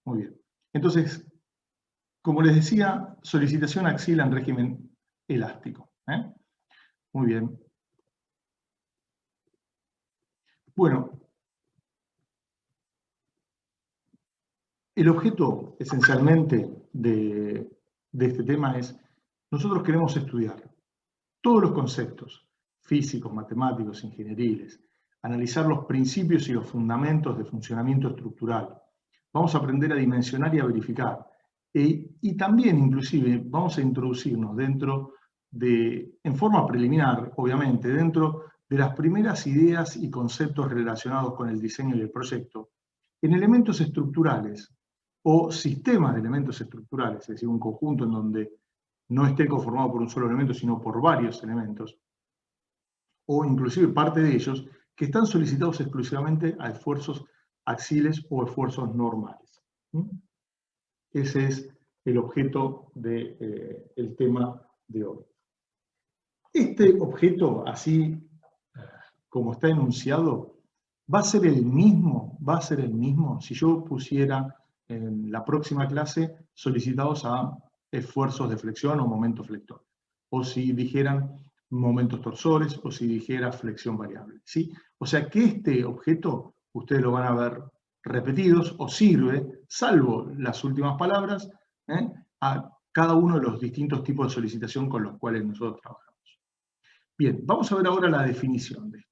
Muy bien. Entonces, como les decía, solicitación axila en régimen elástico. Muy bien. Bueno, el objeto esencialmente de este tema es, nosotros queremos estudiar todos los conceptos físicos, matemáticos, ingenieriles, analizar los principios y los fundamentos de funcionamiento estructural. Vamos a aprender a dimensionar y a verificar. Y también, inclusive, vamos a introducirnos dentro de, en forma preliminar, obviamente, dentro de las primeras ideas y conceptos relacionados con el diseño y el proyecto, en elementos estructurales o sistemas de elementos estructurales, es decir, un conjunto en donde no esté conformado por un solo elemento, sino por varios elementos, o inclusive parte de ellos, que están solicitados exclusivamente a esfuerzos axiles o esfuerzos normales. Ese es el objeto del tema de hoy. Este objeto, así como está enunciado, va a ser el mismo si yo pusiera en la próxima clase solicitados a esfuerzos de flexión o momento flector, o si dijeran momentos torsores, o si dijera flexión variable, ¿sí? O sea que este objeto ustedes lo van a ver repetidos o sirve, salvo las últimas palabras, a cada uno de los distintos tipos de solicitación con los cuales nosotros trabajamos. Bien, vamos a ver ahora la definición de esto.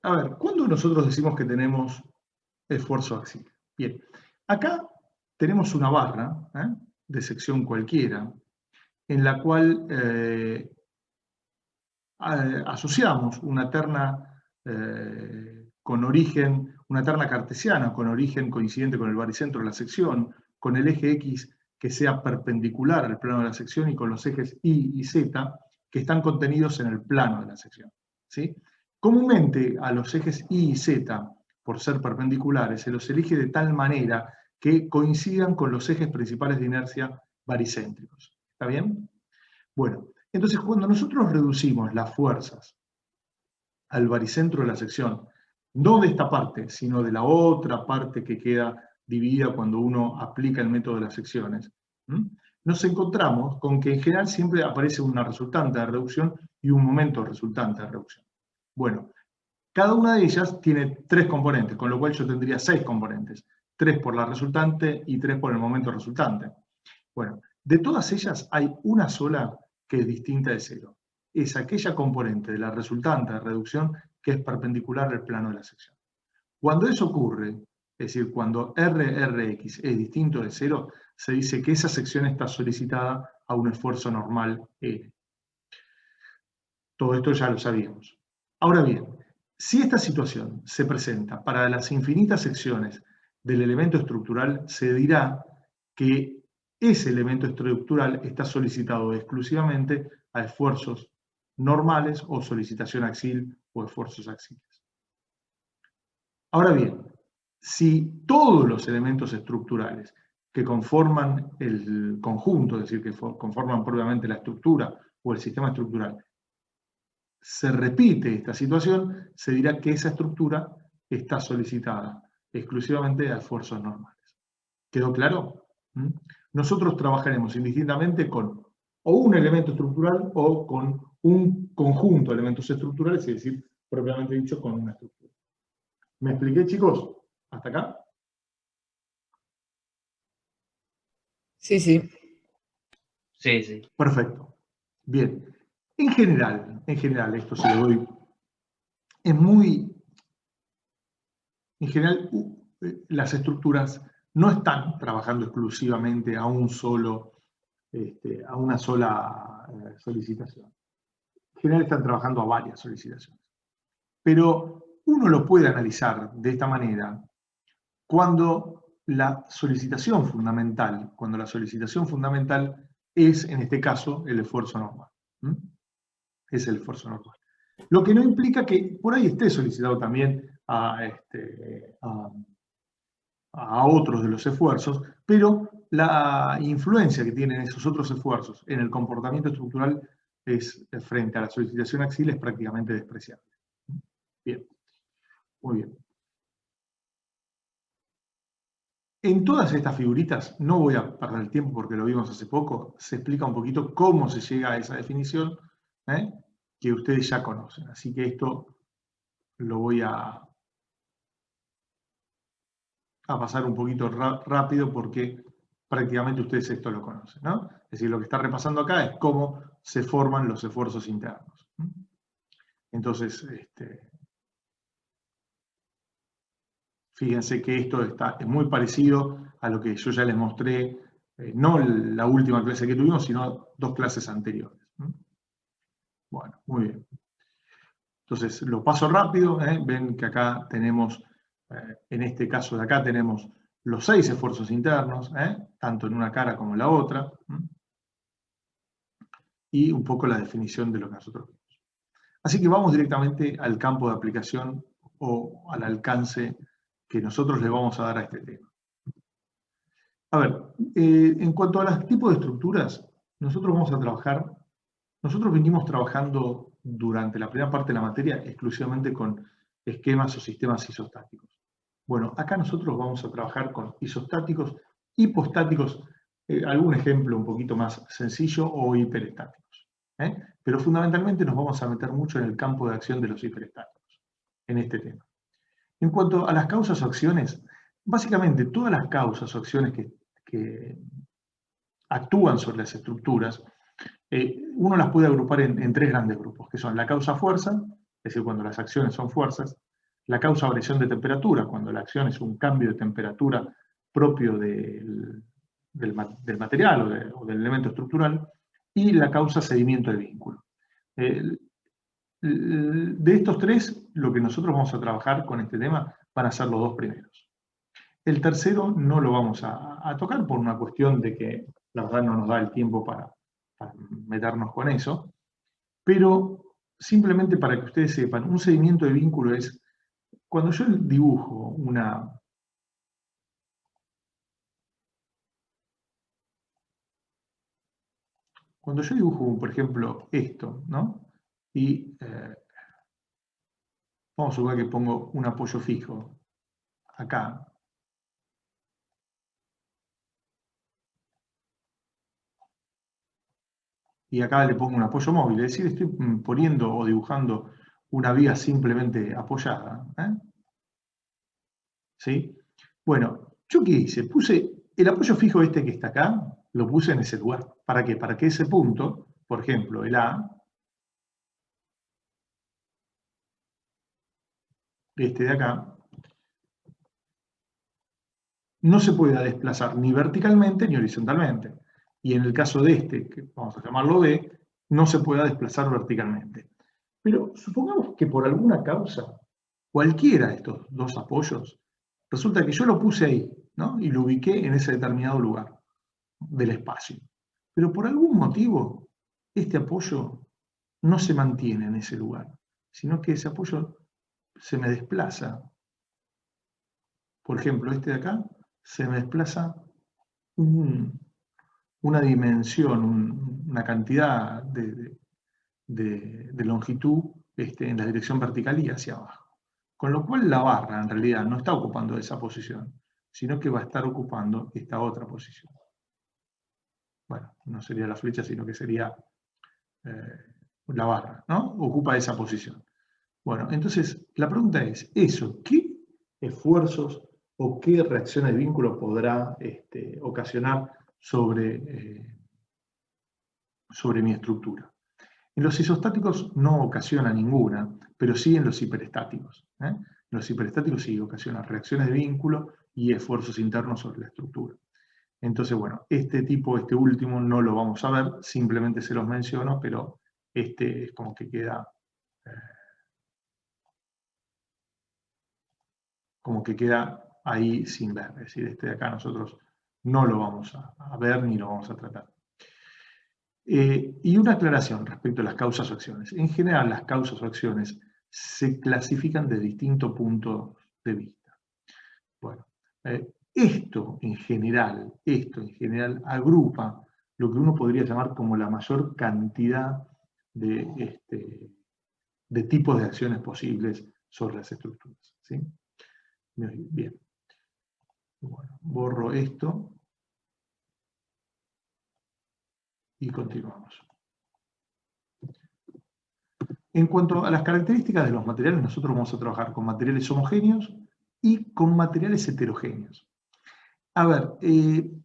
A ver, ¿cuándo nosotros decimos que tenemos esfuerzo axial? Bien, acá tenemos una barra de sección cualquiera en la cual asociamos una terna con origen, una terna cartesiana con origen coincidente con el baricentro de la sección, con el eje X que sea perpendicular al plano de la sección y con los ejes Y y Z que están contenidos en el plano de la sección, ¿sí? Comúnmente a los ejes Y y Z, por ser perpendiculares, se los elige de tal manera que coincidan con los ejes principales de inercia baricéntricos. ¿Está bien? Bueno, entonces cuando nosotros reducimos las fuerzas al baricentro de la sección, no de esta parte, sino de la otra parte que queda dividida cuando uno aplica el método de las secciones, nos encontramos con que en general siempre aparece una resultante de reducción y un momento resultante de reducción. Bueno, cada una de ellas tiene 3 componentes, con lo cual yo tendría 6 componentes. 3 por la resultante y 3 por el momento resultante. Bueno, de todas ellas hay una sola que es distinta de cero. Es aquella componente de la resultante de reducción que es perpendicular al plano de la sección. Cuando eso ocurre, es decir, cuando RRX es distinto de cero, se dice que esa sección está solicitada a un esfuerzo normal N. Todo esto ya lo sabíamos. Ahora bien, si esta situación se presenta para las infinitas secciones del elemento estructural, se dirá que ese elemento estructural está solicitado exclusivamente a esfuerzos normales o solicitación axil o esfuerzos axiles. Ahora bien, si todos los elementos estructurales que conforman el conjunto, es decir, que conforman propiamente la estructura o el sistema estructural, se repite esta situación, se dirá que esa estructura está solicitada exclusivamente a esfuerzos normales. ¿Quedó claro? Nosotros trabajaremos indistintamente con o un elemento estructural o con un conjunto de elementos estructurales, es decir, propiamente dicho, con una estructura. ¿Me expliqué, chicos? ¿Hasta acá? Sí, sí. Sí, sí. Perfecto. Bien. En general, esto se lo doy. Es muy... En general, las estructuras no están trabajando exclusivamente a un solo, a una sola solicitación. En general están trabajando a varias solicitaciones. Pero uno lo puede analizar de esta manera cuando la solicitación fundamental es, en este caso, el esfuerzo normal. Es el esfuerzo normal. Lo que no implica que por ahí esté solicitado también a otros de los esfuerzos, pero la influencia que tienen esos otros esfuerzos en el comportamiento estructural frente a la solicitación axil es prácticamente despreciable. Bien, muy bien. En todas estas figuritas, no voy a perder el tiempo porque lo vimos hace poco, se explica un poquito cómo se llega a esa definición, que ustedes ya conocen. Así que esto lo voy a pasar un poquito rápido porque prácticamente ustedes esto lo conocen, ¿no? Es decir, lo que está repasando acá es cómo se forman los esfuerzos internos. Entonces, fíjense que esto es muy parecido a lo que yo ya les mostré, no la última clase que tuvimos, sino 2 clases anteriores. Bueno, muy bien. Entonces, lo paso rápido, ven que acá tenemos, en este caso de acá tenemos los 6 esfuerzos internos, tanto en una cara como en la otra, y un poco la definición de lo que nosotros vimos. Así que vamos directamente al campo de aplicación o al alcance que nosotros le vamos a dar a este tema. A ver, en cuanto a los tipos de estructuras, nosotros venimos trabajando durante la primera parte de la materia exclusivamente con esquemas o sistemas isostáticos. Bueno, acá nosotros vamos a trabajar con isostáticos, hipostáticos, algún ejemplo un poquito más sencillo, o hiperestáticos. Pero fundamentalmente nos vamos a meter mucho en el campo de acción de los hiperestáticos, en este tema. En cuanto a las causas o acciones, básicamente todas las causas o acciones que actúan sobre las estructuras, uno las puede agrupar en 3 grandes grupos, que son la causa-fuerza, es decir, cuando las acciones son fuerzas; la causa-variación de temperatura, cuando la acción es un cambio de temperatura propio del material o del elemento estructural; y la causa-seguimiento de vínculo. De estos 3, lo que nosotros vamos a trabajar con este tema van a ser los 2 primeros. El tercero no lo vamos a tocar por una cuestión de que la verdad no nos da el tiempo para meternos con eso, pero simplemente para que ustedes sepan, un seguimiento de vínculo es cuando yo dibujo por ejemplo, esto, ¿no? Y vamos a suponer que pongo un apoyo fijo acá. Y acá le pongo un apoyo móvil, es decir, estoy poniendo o dibujando una vía simplemente apoyada. ¿Sí? Bueno, ¿yo qué hice? Puse el apoyo fijo este que está acá, lo puse en ese lugar. ¿Para qué? Para que ese punto, por ejemplo, el A, este de acá, no se pueda desplazar ni verticalmente ni horizontalmente. Y en el caso de este, que vamos a llamarlo B, no se pueda desplazar verticalmente. Pero supongamos que por alguna causa, cualquiera de estos 2 apoyos, resulta que yo lo puse ahí, ¿no? Y lo ubiqué en ese determinado lugar del espacio. Pero por algún motivo, este apoyo no se mantiene en ese lugar, sino que ese apoyo se me desplaza. Por ejemplo, este de acá se me desplaza una dimensión, una cantidad de longitud en la dirección vertical y hacia abajo. Con lo cual la barra en realidad no está ocupando esa posición, sino que va a estar ocupando esta otra posición. Bueno, no sería la flecha, sino que sería la barra, ¿no? Ocupa esa posición. Bueno, entonces la pregunta es, ¿eso qué esfuerzos o qué reacciones de vínculo podrá ocasionar sobre mi estructura? En los isostáticos no ocasiona ninguna, pero sí en los hiperestáticos. En los hiperestáticos sí ocasiona reacciones de vínculo y esfuerzos internos sobre la estructura. Entonces, bueno, este último no lo vamos a ver, simplemente se los menciono, pero es como que queda ahí sin ver. Es decir, este de acá nosotros no lo vamos a ver ni lo vamos a tratar. Y una aclaración respecto a las causas o acciones. En general, las causas o acciones se clasifican de distintos puntos de vista. Bueno, esto en general agrupa lo que uno podría llamar como la mayor cantidad de tipos de acciones posibles sobre las estructuras. ¿Sí? Bien. Bueno, borro esto y continuamos. En cuanto a las características de los materiales, nosotros vamos a trabajar con materiales homogéneos y con materiales heterogéneos. A ver, ¿qué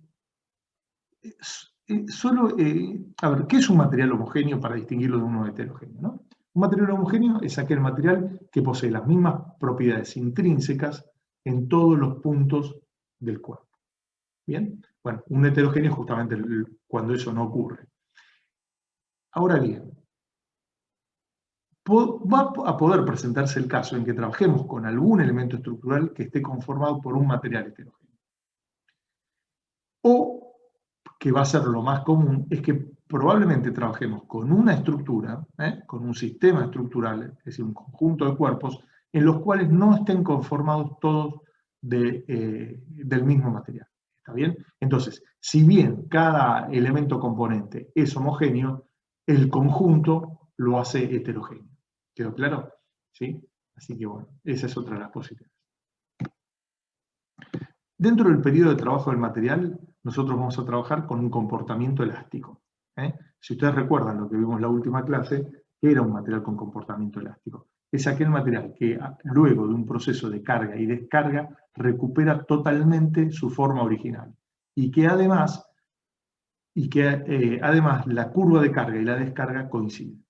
es un material homogéneo para distinguirlo de uno heterogéneo, ¿no? Un material homogéneo es aquel material que posee las mismas propiedades intrínsecas en todos los puntos del cuerpo. ¿Bien? Bueno, un heterogéneo es justamente cuando eso no ocurre. Ahora bien, va a poder presentarse el caso en que trabajemos con algún elemento estructural que esté conformado por un material heterogéneo. O, que va a ser lo más común, es que probablemente trabajemos con una estructura, con un sistema estructural, es decir, un conjunto de cuerpos, en los cuales no estén conformados todos del mismo material. ¿Está bien? Entonces, si bien cada elemento componente es homogéneo, el conjunto lo hace heterogéneo. ¿Quedó claro? ¿Sí? Así que bueno, esa es otra de las posibilidades. Dentro del periodo de trabajo del material, nosotros vamos a trabajar con un comportamiento elástico. Si ustedes recuerdan lo que vimos en la última clase, ¿qué era un material con comportamiento elástico? Es aquel material que luego de un proceso de carga y descarga recupera totalmente su forma original y que además la curva de carga y la descarga coinciden.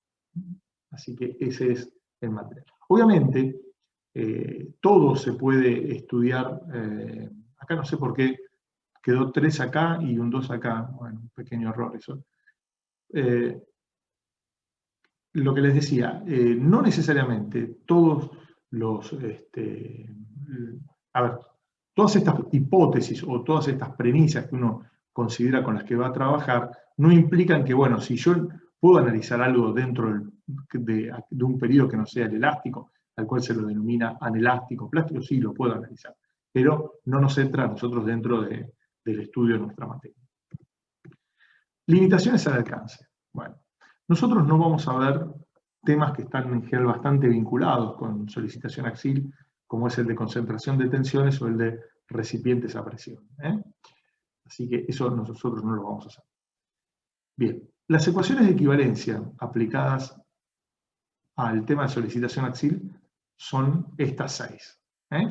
Así que ese es el material. Obviamente, todo se puede estudiar, acá no sé por qué quedó 3 acá y un 2 acá, bueno, un pequeño error eso. Lo que les decía, no necesariamente todos los, todas estas hipótesis o todas estas premisas que uno considera con las que va a trabajar, no implican que, bueno, si yo puedo analizar algo dentro de un periodo que no sea el elástico, al cual se lo denomina anelástico, plástico, sí lo puedo analizar, pero no nos entra a nosotros dentro del estudio de nuestra materia. Limitaciones al alcance. Bueno, nosotros no vamos a ver temas que están en general bastante vinculados con solicitación AXIL, como es el de concentración de tensiones o el de recipientes a presión. Así que eso nosotros no lo vamos a hacer. Bien, las ecuaciones de equivalencia aplicadas al tema de solicitación AXIL son estas 6.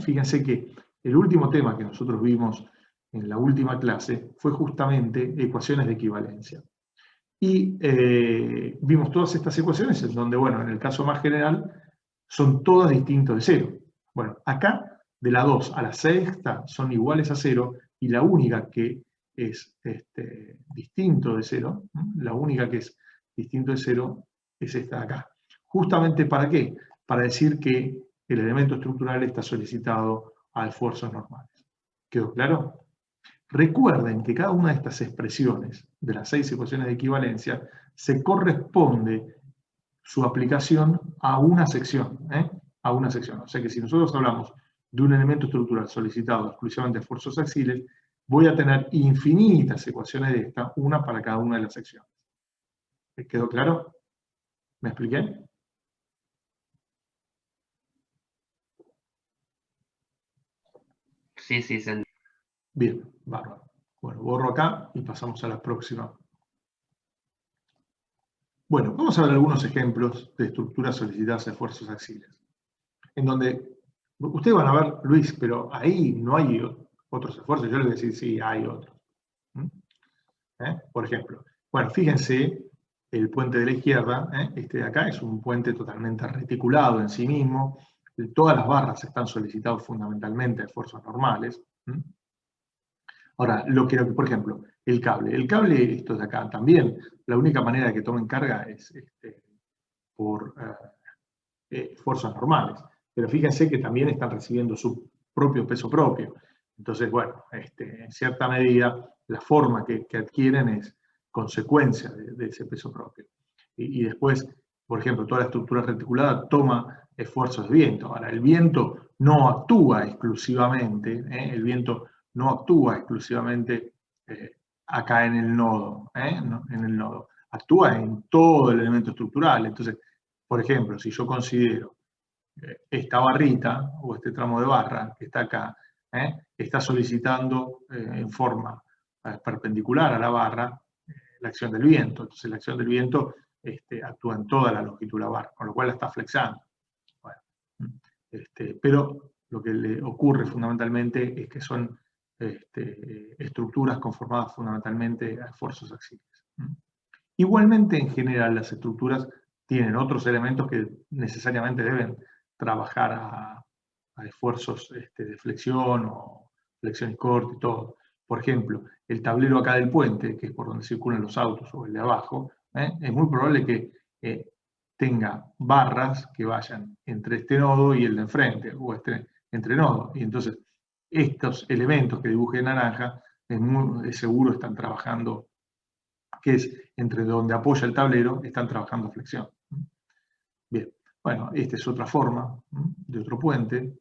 Fíjense que el último tema que nosotros vimos en la última clase fue justamente ecuaciones de equivalencia. Y vimos todas estas ecuaciones en donde, bueno, en el caso más general, son todas distintas de 0. Bueno, acá, de la 2 a la sexta son iguales a 0, y la única que es distinto de 0, la única que es distinto de 0 es esta de acá. ¿Justamente para qué? Para decir que el elemento estructural está solicitado a esfuerzos normales. ¿Quedó claro? Recuerden que cada una de estas expresiones, de las 6 ecuaciones de equivalencia, se corresponde su aplicación a una sección. A una sección. O sea que si nosotros hablamos de un elemento estructural solicitado exclusivamente a esfuerzos axiales, voy a tener infinitas ecuaciones de esta, una para cada una de las secciones. ¿Les quedó claro? ¿Me expliqué? Sí, sí, se entiende. Bien, bárbaro. Bueno, borro acá y pasamos a la próxima. Bueno, vamos a ver algunos ejemplos de estructuras solicitadas a esfuerzos axiales. En donde ustedes van a ver, Luis, pero ahí no hay otros esfuerzos. Yo les voy a decir, sí, hay otros. Por ejemplo, bueno, fíjense, el puente de la izquierda, este de acá, es un puente totalmente reticulado en sí mismo. Todas las barras están solicitadas fundamentalmente a esfuerzos normales. Ahora, por ejemplo, el cable, esto de acá también, la única manera de que tomen carga es por fuerzas normales. Pero fíjense que también están recibiendo su propio peso propio. Entonces, bueno, en cierta medida, la forma que adquieren es consecuencia de ese peso propio. Y después, por ejemplo, toda la estructura reticulada toma esfuerzos de viento. Ahora, el viento no actúa exclusivamente, el viento no actúa exclusivamente acá en el nodo, en el nodo. Actúa en todo el elemento estructural. Entonces, por ejemplo, si yo considero esta barrita o este tramo de barra que está acá, está solicitando en forma perpendicular a la barra la acción del viento. Entonces la acción del viento actúa en toda la longitud de la barra, con lo cual la está flexando. Bueno, pero lo que le ocurre fundamentalmente es que son estructuras conformadas fundamentalmente a esfuerzos axiales. Igualmente, en general, las estructuras tienen otros elementos que necesariamente deben trabajar a esfuerzos de flexión o flexión y corte y todo. Por ejemplo, el tablero acá del puente, que es por donde circulan los autos, o el de abajo, es muy probable que tenga barras que vayan entre este nodo y el de enfrente, o entre nodos. Y entonces, estos elementos que dibujé en naranja, es seguro están trabajando, que es entre donde apoya el tablero, están trabajando flexión. Bien, bueno, esta es otra forma de otro puente.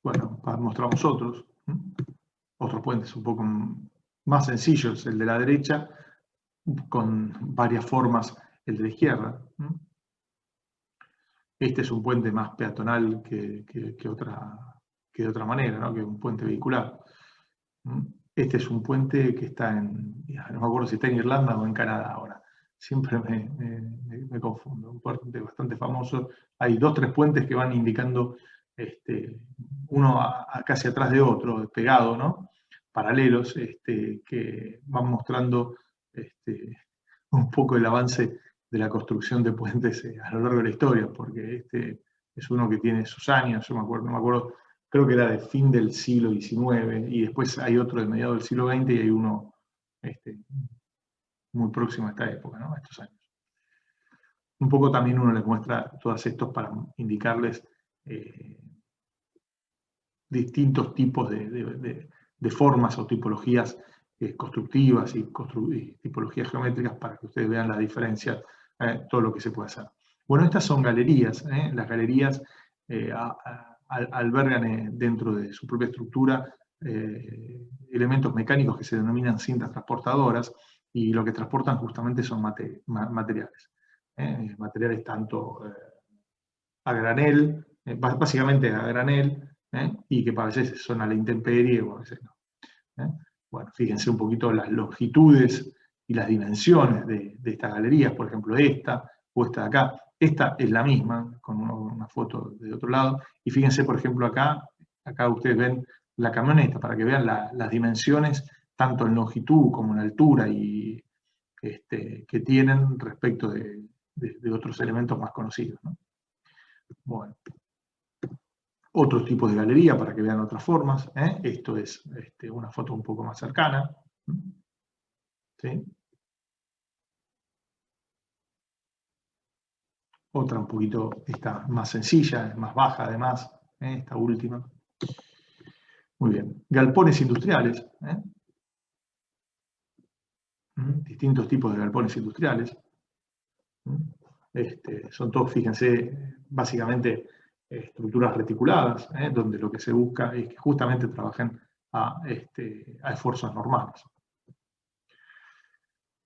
Bueno, mostramos otros puentes un poco más sencillos, el de la derecha, con varias formas, el de la izquierda. Este es un puente más peatonal que de otra manera, ¿no? Que un puente vehicular. Este es un puente que está no me acuerdo si está en Irlanda o en Canadá ahora. Siempre me confundo. Un puente bastante famoso. Hay 2 o 3 puentes que van indicando uno casi atrás de otro, pegado, ¿no? Paralelos, que van mostrando un poco el avance de la construcción de puentes a lo largo de la historia, porque este es uno que tiene sus años, yo no me acuerdo, creo que era de fin del siglo XIX, y después hay otro de mediados del siglo XX y hay uno muy próximo a esta época, ¿no? A estos años. Un poco también uno les muestra todos estos para indicarles distintos tipos de formas o tipologías constructivas y tipologías geométricas para que ustedes vean la diferencia, todo lo que se puede hacer. Bueno, estas son galerías. Las galerías albergan dentro de su propia estructura elementos mecánicos que se denominan cintas transportadoras, y lo que transportan justamente son materiales. Materiales tanto a granel, básicamente a granel, y que a veces son a la intemperie o a veces no. Bueno, fíjense un poquito las longitudes y las dimensiones de estas galerías, por ejemplo esta o esta de acá. Esta es la misma, con una foto de otro lado, y fíjense por ejemplo acá ustedes ven la camioneta, para que vean las dimensiones, tanto en longitud como en altura, y que tienen respecto de otros elementos más conocidos, ¿no? Bueno. Otros tipos de galería para que vean otras formas. Esto es una foto un poco más cercana. ¿Sí? Otra un poquito, esta más sencilla, más baja además, esta última. Muy bien. Galpones industriales. Distintos tipos de galpones industriales. Son todos, fíjense, básicamente estructuras reticuladas, donde lo que se busca es que justamente trabajen a esfuerzos normales.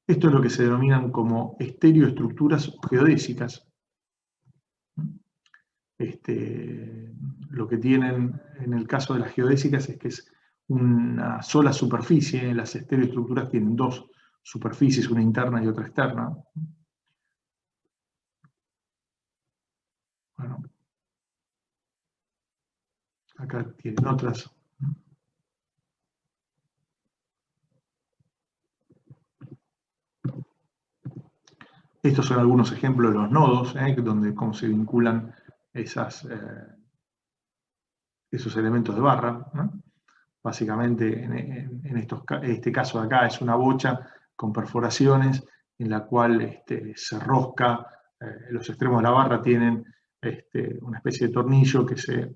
Esto es lo que se denominan como estereoestructuras geodésicas. Lo que tienen en el caso de las geodésicas es que es una sola superficie. Las estereoestructuras tienen 2 superficies, una interna y otra externa. Bueno, acá tienen otras. Estos son algunos ejemplos de los nodos, donde cómo se vinculan esos elementos de barra, ¿no? Básicamente, en este caso de acá es una bocha con perforaciones en la cual se rosca, los extremos de la barra tienen una especie de tornillo que se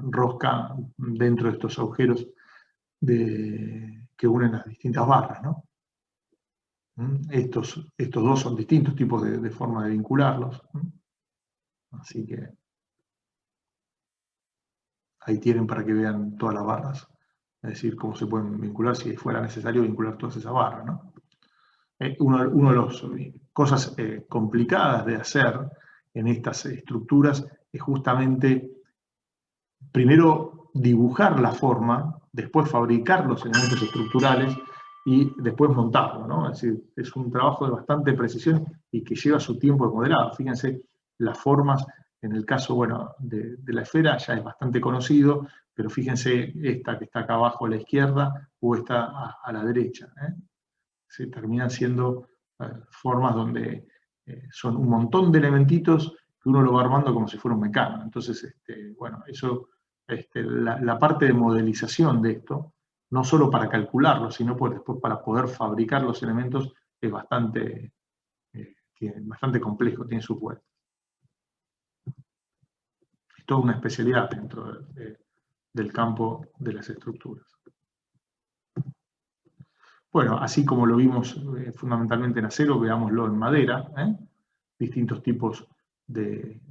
rosca dentro de estos agujeros que unen las distintas barras, ¿no? Estos 2 son distintos tipos de forma de vincularlos. Así que ahí tienen para que vean todas las barras. Es decir, cómo se pueden vincular si fuera necesario vincular todas esas barras, ¿no? Una de las cosas complicadas de hacer en estas estructuras es justamente, primero, dibujar la forma, después fabricar los elementos estructurales y después montarlo, ¿no? Es decir, es un trabajo de bastante precisión y que lleva su tiempo de modelado. Fíjense, las formas, en el caso, bueno, de la esfera ya es bastante conocido, pero fíjense esta que está acá abajo a la izquierda o esta a la derecha, ¿eh? Se terminan siendo formas donde son un montón de elementitos que uno lo va armando como si fuera un mecano. Entonces, bueno, eso, la parte de modelización de esto, no solo para calcularlo, sino después para poder fabricar los elementos, es bastante complejo, tiene sus vueltas. Es toda una especialidad dentro del campo de las estructuras. Bueno, así como lo vimos fundamentalmente en acero, veámoslo en madera, distintos tipos de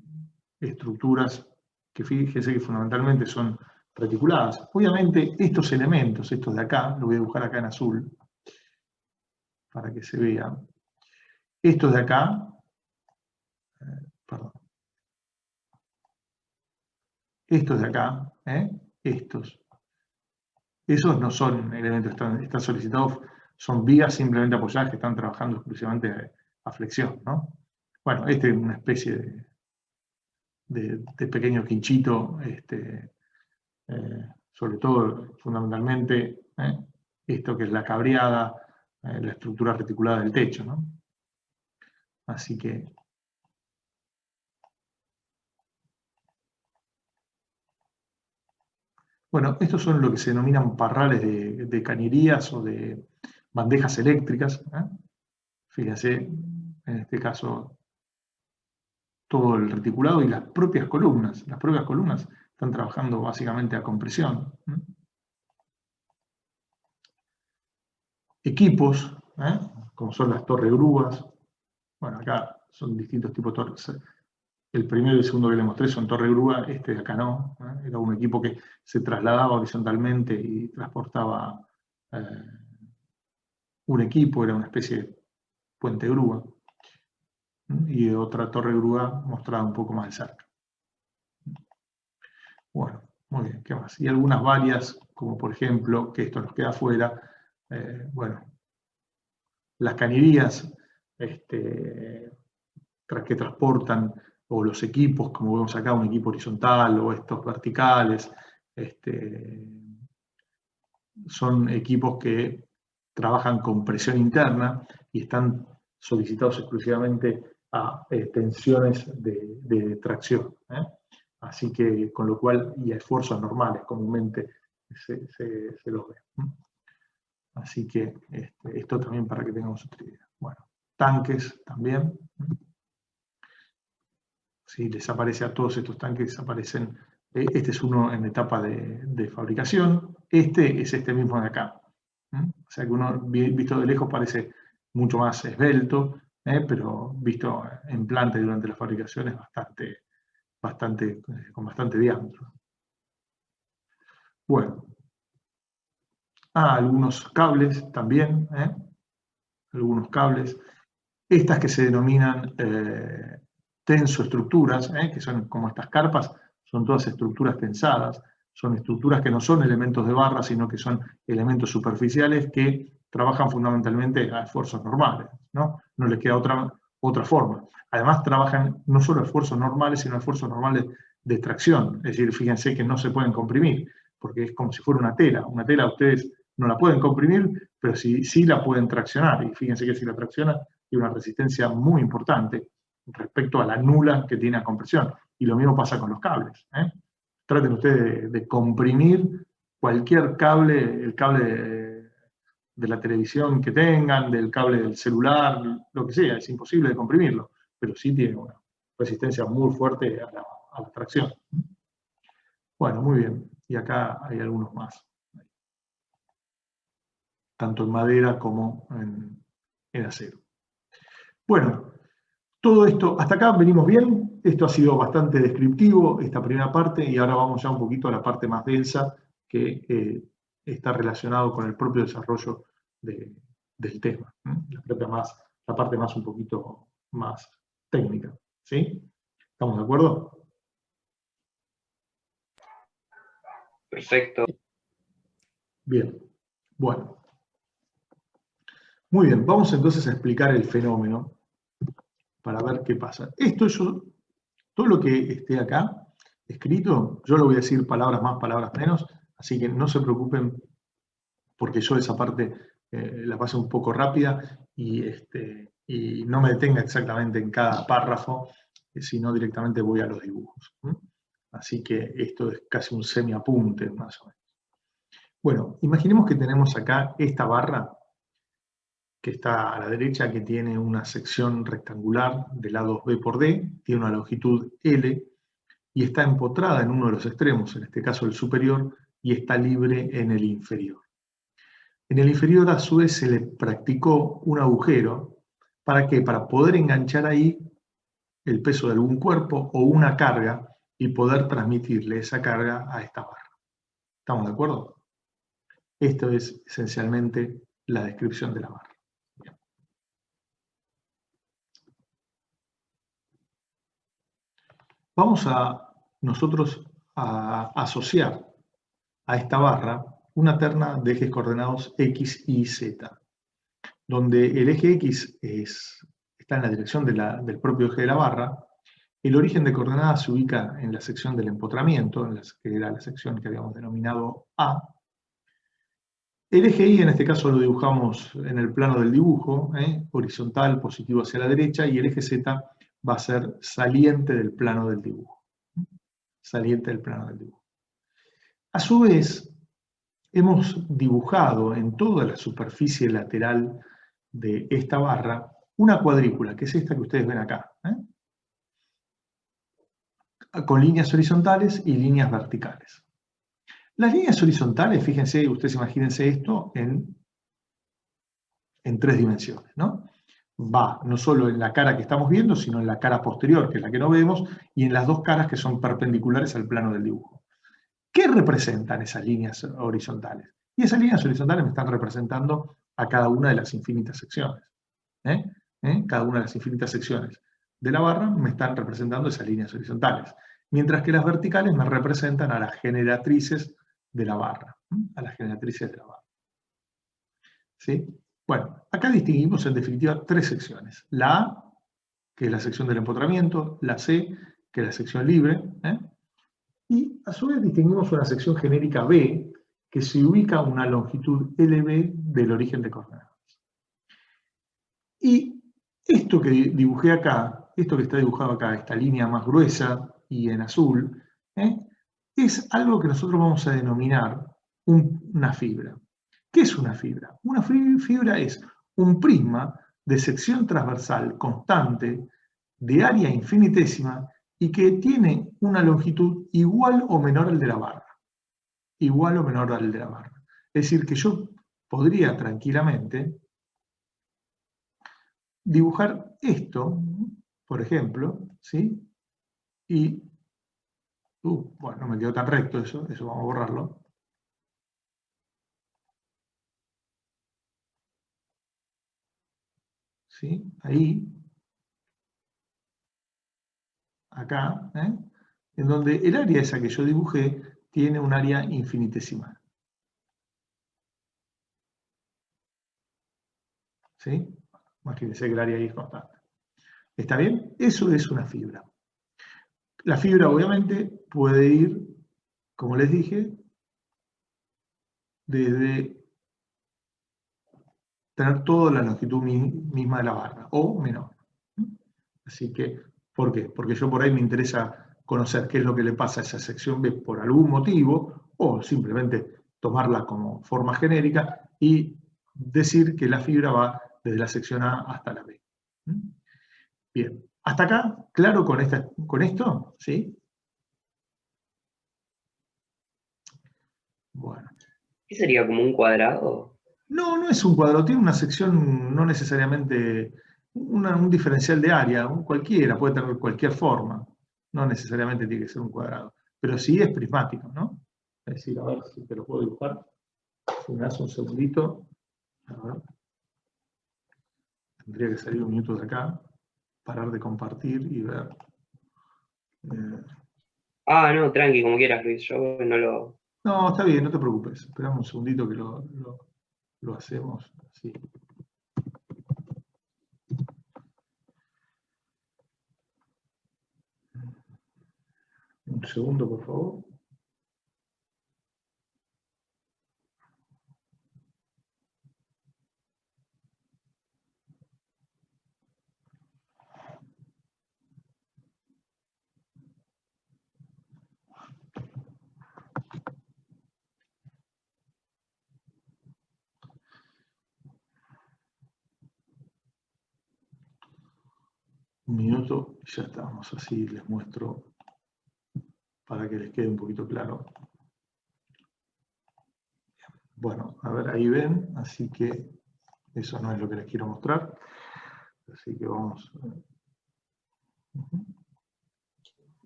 estructuras que fíjense que fundamentalmente son reticuladas. Obviamente estos elementos, estos de acá, lo voy a dibujar acá en azul, para que se vea. Estos de acá, perdón. Estos de acá, esos no son elementos, están solicitados, son vigas simplemente apoyadas que están trabajando exclusivamente a flexión, ¿no? Bueno, es una especie de pequeño quinchito, sobre todo, fundamentalmente, esto que es la cabreada, la estructura reticulada del techo, ¿no? Así que... Bueno, estos son lo que se denominan parrales de cañerías o de bandejas eléctricas, ¿eh? Fíjense, en este caso, todo el reticulado y las propias columnas. Las propias columnas están trabajando básicamente a compresión. Equipos, como son las torres grúas. Bueno, acá son distintos tipos de torres. El primero y el segundo que les mostré son torre grúa, este de acá no. Era un equipo que se trasladaba horizontalmente y transportaba un equipo, era una especie de puente grúa. Y otra torre grúa mostrada un poco más de cerca. Bueno, muy bien, ¿qué más? Y algunas varias, como por ejemplo, que esto nos queda afuera, bueno, las cañerías que transportan, o los equipos, como vemos acá, un equipo horizontal, o estos verticales, son equipos que trabajan con presión interna y están solicitados exclusivamente a tensiones de tracción. Así que, con lo cual, y a esfuerzos normales, comúnmente se los ve. Así que esto también para que tengamos otra idea. Bueno, tanques también. Si les aparece a todos estos tanques, aparecen, este es uno en etapa de fabricación, este es este mismo de acá. O sea que uno, visto de lejos, parece mucho más esbelto, pero visto en planta y durante la fabricación es con bastante diámetro. Bueno. Algunos cables también, algunos cables. Estas que se denominan tensoestructuras, que son como estas carpas, son todas estructuras tensadas, son estructuras que no son elementos de barra, sino que son elementos superficiales que trabajan fundamentalmente a esfuerzos normales, ¿no? No les queda otra forma. Además trabajan no solo a esfuerzos normales, sino a esfuerzos normales de tracción. Es decir, fíjense que no se pueden comprimir, porque es como si fuera una tela. Una tela ustedes no la pueden comprimir, pero sí la pueden traccionar. Y fíjense que si la tracciona, tiene una resistencia muy importante respecto a la nula que tiene a compresión. Y lo mismo pasa con los cables. Traten ustedes de comprimir cualquier cable, el cable de la televisión que tengan, del cable del celular, lo que sea, es imposible de comprimirlo, pero sí tiene una resistencia muy fuerte a la tracción. Bueno, muy bien. Y acá hay algunos más, tanto en madera como en acero. Bueno, todo esto, hasta acá venimos bien. Esto ha sido bastante descriptivo, esta primera parte, y ahora vamos ya un poquito a la parte más densa, que está relacionado con el propio desarrollo del tema. La parte más un poquito más técnica, ¿sí? ¿Estamos de acuerdo? Perfecto. Bien, bueno. Muy bien, vamos entonces a explicar el fenómeno para ver qué pasa. Todo lo que esté acá escrito, yo lo voy a decir palabras más, palabras menos, así que no se preocupen porque yo esa parte la paso un poco rápida y no me detenga exactamente en cada párrafo, sino directamente voy a los dibujos. Así que esto es casi un semiapunte, más o menos. Bueno, imaginemos que tenemos acá esta barra que está a la derecha, que tiene una sección rectangular de lados B por D, tiene una longitud L y está empotrada en uno de los extremos, en este caso el superior, y está libre en el inferior. En el inferior, a su vez, se le practicó un agujero. ¿Para qué? Para poder enganchar ahí el peso de algún cuerpo o una carga y poder transmitirle esa carga a esta barra. ¿Estamos de acuerdo? Esto es esencialmente la descripción de la barra. Bien. Vamos nosotros a asociar a esta barra una terna de ejes coordenados X, Y, Z, donde el eje X está en la dirección del propio eje de la barra. El origen de coordenadas se ubica en la sección del empotramiento, que era la sección que habíamos denominado A. El eje Y, en este caso, lo dibujamos en el plano del dibujo, horizontal, positivo hacia la derecha, y el eje Z va a ser saliente del plano del dibujo. Saliente del plano del dibujo. A su vez, hemos dibujado en toda la superficie lateral de esta barra una cuadrícula, que es esta que ustedes ven acá, con líneas horizontales y líneas verticales. Las líneas horizontales, fíjense, ustedes imagínense esto en 3 dimensiones, ¿no? Va no solo en la cara que estamos viendo, sino en la cara posterior, que es la que no vemos, y en las dos caras que son perpendiculares al plano del dibujo. ¿Qué representan esas líneas horizontales? Y esas líneas horizontales me están representando a cada una de las infinitas secciones. Cada una de las infinitas secciones de la barra me están representando esas líneas horizontales, mientras que las verticales me representan a las generatrices de la barra, a las generatrices de la barra. ¿Sí? Bueno, acá distinguimos en definitiva 3 secciones. La A, que es la sección del empotramiento, la C, que es la sección libre, y a su vez distinguimos una sección genérica B, que se ubica a una longitud LB del origen de coordenadas. Y esto que dibujé acá, esto que está dibujado acá, esta línea más gruesa y en azul, es algo que nosotros vamos a denominar una fibra. ¿Qué es una fibra? Una fibra es un prisma de sección transversal constante, de área infinitésima, y que tiene una longitud igual o menor al de la barra. Igual o menor al de la barra. Es decir, que yo podría tranquilamente dibujar esto, por ejemplo, ¿sí? Y, bueno, no me quedó tan recto eso vamos a borrarlo. ¿Sí? Ahí, acá, en donde el área esa que yo dibujé tiene un área infinitesimal. ¿Sí? Imagínense que el área ahí es constante. ¿Está bien? Eso es una fibra. La fibra obviamente puede ir, como les dije, desde tener toda la longitud misma de la barra, o menor. Así que, ¿por qué? Porque yo por ahí me interesa conocer qué es lo que le pasa a esa sección B por algún motivo, o simplemente tomarla como forma genérica y decir que la fibra va desde la sección A hasta la B. Bien, hasta acá, ¿claro con esto? ¿Sí? Bueno. ¿Qué sería como un cuadrado? No, no es un cuadrado, tiene una sección no necesariamente, un diferencial de área, cualquiera, puede tener cualquier forma, no necesariamente tiene que ser un cuadrado, pero sí es prismático, ¿no? Es decir, a ver si te lo puedo dibujar, si me das un segundito, a ver. Tendría que salir un minuto de acá, parar de compartir y ver No, tranqui, como quieras, Luis. Yo no lo... No, está bien, no te preocupes. Esperamos un segundito que lo hacemos así. Un segundo, por favor. Un minuto y ya estamos. Así les muestro para que les quede un poquito claro. Bueno, a ver, ahí ven, así que eso no es lo que les quiero mostrar. Así que vamos.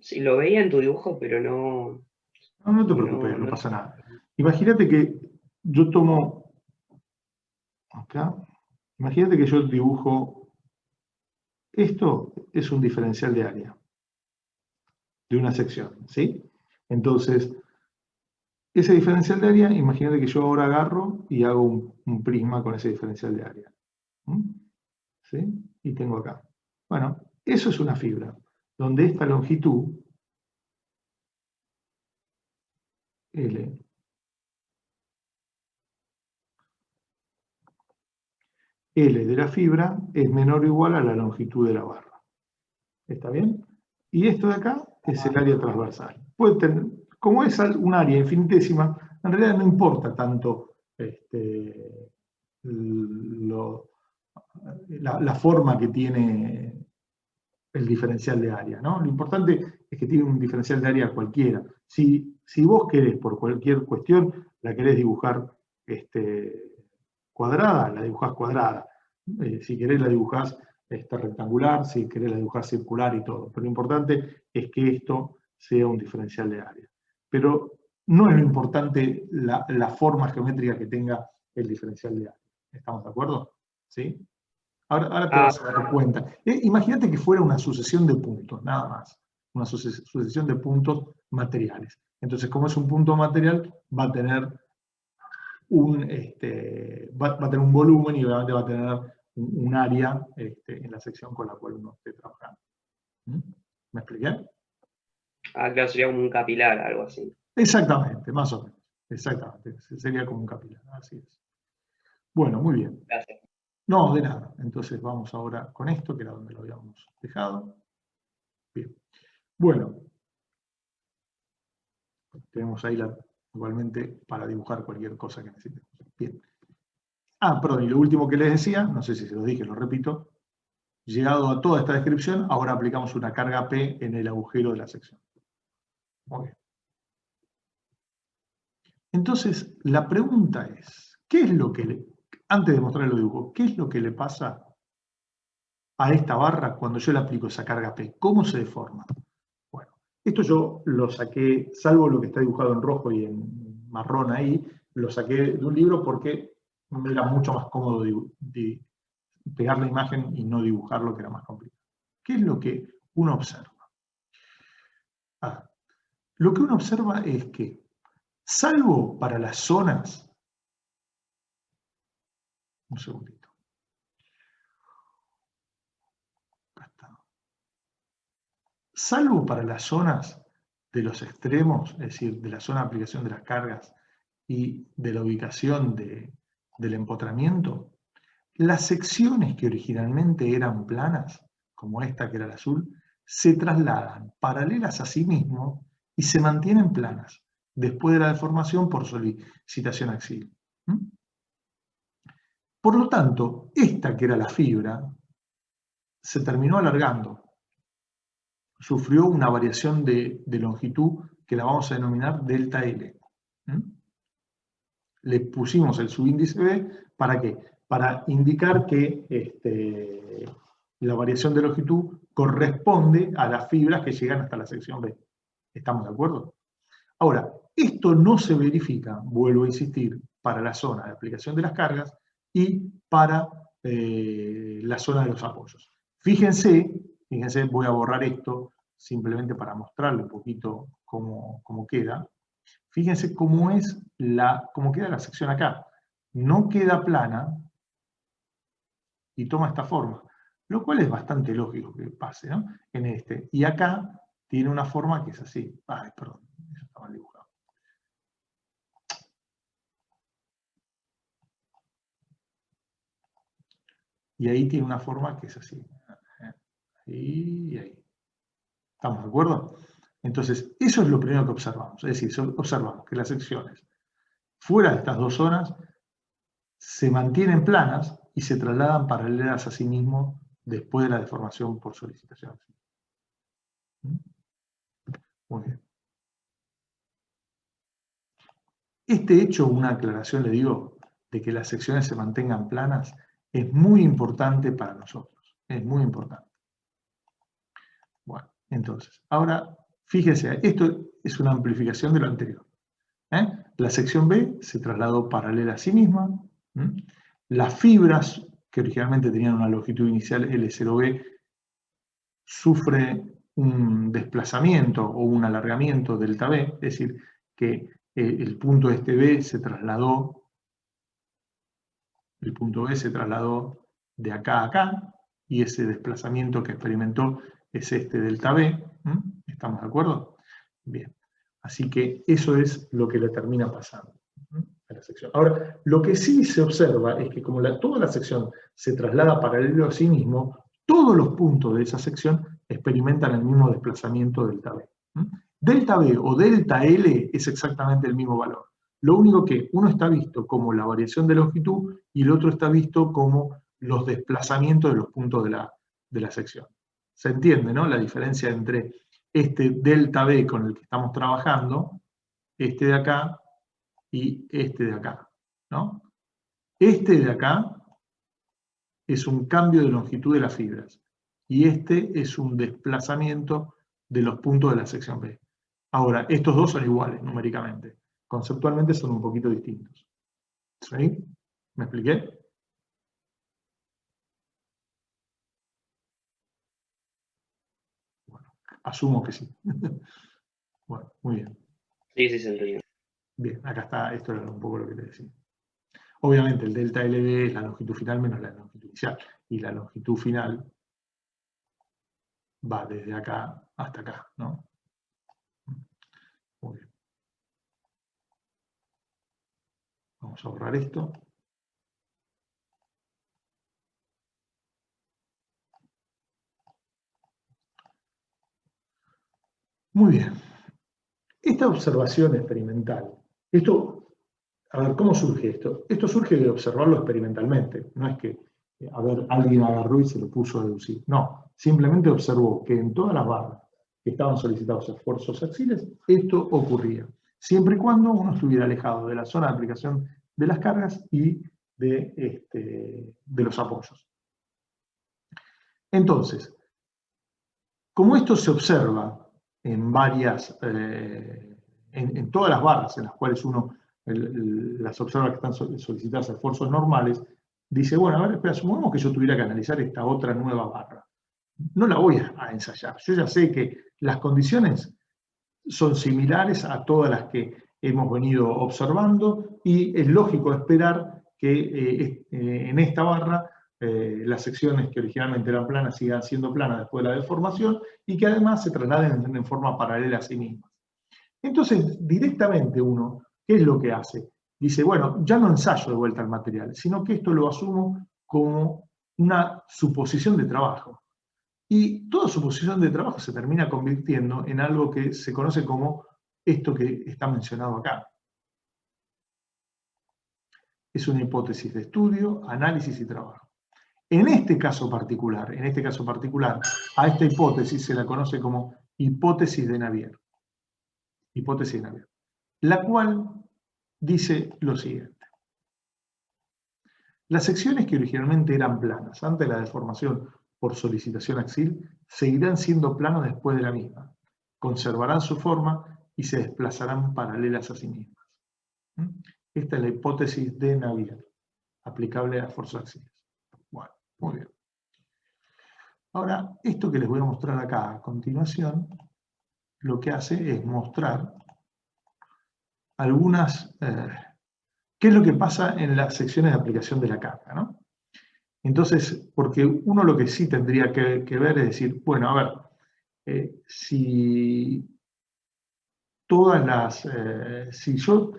Sí, lo veía en tu dibujo, pero no... No te preocupes, no pasa nada. Imagínate que yo tomo acá, imagínate que yo dibujo, esto es un diferencial de área de una sección, ¿sí? Entonces, ese diferencial de área, imagínate que yo ahora agarro y hago un prisma con ese diferencial de área. ¿Sí? Y tengo acá. Bueno, eso es una fibra, donde esta longitud, L, L de la fibra es menor o igual a la longitud de la barra. ¿Está bien? Y esto de acá es el área transversal. Puede tener, como es un área infinitésima, en realidad no importa tanto la forma que tiene el diferencial de área, ¿no? Lo importante es que tiene un diferencial de área cualquiera. Si vos querés, por cualquier cuestión, la querés dibujar cuadrada, la dibujás cuadrada. Si querés la dibujás rectangular, si querés la dibujás circular y todo. Pero lo importante es que esto sea un diferencial de área. Pero no es lo importante la forma geométrica que tenga el diferencial de área. ¿Estamos de acuerdo? ¿Sí? Ahora te vas a dar cuenta. Imagínate que fuera una sucesión de puntos, nada más. Una sucesión de puntos materiales. Entonces, como es un punto material, va a tener va a tener un volumen y obviamente va a tener un área en la sección con la cual uno esté trabajando. ¿Me expliqué? Claro, sería como un capilar, algo así. Exactamente, más o menos. Exactamente. Sería como un capilar, así es. Bueno, muy bien. Gracias. No, de nada. Entonces vamos ahora con esto, que era donde lo habíamos dejado. Bien. Bueno. Tenemos ahí igualmente para dibujar cualquier cosa que necesitemos. Bien. Perdón, y lo último que les decía, no sé si se lo dije, lo repito. Llegado a toda esta descripción, ahora aplicamos una carga P en el agujero de la sección. Muy bien. Entonces, la pregunta es, ¿qué es lo que antes de mostrar el dibujo, qué es lo que le pasa a esta barra cuando yo le aplico esa carga P? ¿Cómo se deforma? Bueno, esto yo lo saqué, salvo lo que está dibujado en rojo y en marrón ahí, lo saqué de un libro porque me era mucho más cómodo pegar la imagen y no dibujarlo, que era más complicado. ¿Qué es lo que uno observa? Lo que uno observa es que, salvo para las zonas, un segundito, acá está. Salvo para las zonas de los extremos, es decir, de la zona de aplicación de las cargas y de la ubicación del empotramiento, las secciones que originalmente eran planas, como esta que era el azul, se trasladan paralelas a sí mismo y se mantienen planas, después de la deformación por solicitación axial. Por lo tanto, esta que era la fibra, se terminó alargando. Sufrió una variación de longitud que la vamos a denominar delta L. Le pusimos el subíndice B, ¿para qué? Para indicar que la variación de longitud corresponde a las fibras que llegan hasta la sección B. ¿Estamos de acuerdo? Ahora, esto no se verifica, vuelvo a insistir, para la zona de aplicación de las cargas y para la zona de los apoyos. Fíjense, voy a borrar esto simplemente para mostrarle un poquito cómo queda. Fíjense cómo queda la sección acá. No queda plana y toma esta forma, lo cual es bastante lógico que pase, ¿no? En este. Y acá tiene una forma que es así. Ay, perdón, eso está mal dibujado. Y ahí tiene una forma que es así. Ahí y ahí. ¿Estamos de acuerdo? Entonces, eso es lo primero que observamos. Es decir, observamos que las secciones fuera de estas dos zonas se mantienen planas y se trasladan paralelas a sí mismos después de la deformación por solicitación. Muy bien. Este hecho, una aclaración le digo, de que las secciones se mantengan planas, es muy importante para nosotros. Es muy importante. Bueno, entonces, ahora, fíjense, esto es una amplificación de lo anterior. La sección B se trasladó paralela a sí misma. Las fibras, que originalmente tenían una longitud inicial L0B, sufre un desplazamiento o un alargamiento delta B, es decir, que el punto este B se trasladó, el punto B se trasladó de acá a acá, y ese desplazamiento que experimentó es este delta B. ¿Estamos de acuerdo? Bien. Así que eso es lo que le termina pasando a la sección. Ahora, lo que sí se observa es que como toda la sección se traslada paralelo a sí mismo, todos los puntos de esa sección experimentan el mismo desplazamiento delta B. Delta B o delta L es exactamente el mismo valor. Lo único que uno está visto como la variación de longitud y el otro está visto como los desplazamientos de los puntos de la sección. ¿Se entiende, no? La diferencia entre este delta B con el que estamos trabajando, este de acá y este de acá, ¿no? Este de acá es un cambio de longitud de las fibras y este es un desplazamiento de los puntos de la sección B. Ahora, estos dos son iguales numéricamente, conceptualmente son un poquito distintos. ¿Sí? ¿Me expliqué? Bueno, asumo que sí. Bueno, muy bien. Sí, sí, se entendió. Bien, acá está, esto era un poco lo que te decía. Obviamente el delta LB es la longitud final menos la longitud inicial, y la longitud final va desde acá hasta acá, ¿no? Muy bien. Vamos a borrar esto. Muy bien. Esta observación experimental, a ver, ¿cómo surge esto? Esto surge de observarlo experimentalmente, no es que, a ver, alguien agarró y se lo puso a deducir. No, simplemente observó que en todas las barras que estaban solicitados esfuerzos axiales, esto ocurría, siempre y cuando uno estuviera alejado de la zona de aplicación de las cargas y de los apoyos. Entonces, como esto se observa en en todas las barras en las cuales uno las observa que están solicitadas a esfuerzos normales, dice, bueno, a ver, espera, supongamos que yo tuviera que analizar esta otra nueva barra. No la voy a ensayar. Yo ya sé que las condiciones son similares a todas las que hemos venido observando y es lógico esperar que en esta barra las secciones que originalmente eran planas sigan siendo planas después de la deformación y que además se trasladen en forma paralela a sí mismas. Entonces, directamente uno, ¿qué es lo que hace? Dice, bueno, ya no ensayo de vuelta al material, sino que esto lo asumo como una suposición de trabajo. Y toda suposición de trabajo se termina convirtiendo en algo que se conoce como esto que está mencionado acá. Es una hipótesis de estudio, análisis y trabajo. En este caso particular, a esta hipótesis se la conoce como hipótesis de Navier. Hipótesis de Navier. La cual dice lo siguiente. Las secciones que originalmente eran planas antes de la deformación por solicitación axial seguirán siendo planas después de la misma, conservarán su forma y se desplazarán paralelas a sí mismas. Esta es la hipótesis de Navier, aplicable a fuerzas axiales. Bueno, muy bien. Ahora, esto que les voy a mostrar acá a continuación, lo que hace es mostrar algunas... ¿qué es lo que pasa en las secciones de aplicación de la carga, ¿no? Entonces, porque uno lo que sí tendría que ver es decir, bueno, a ver, si todas las... si yo...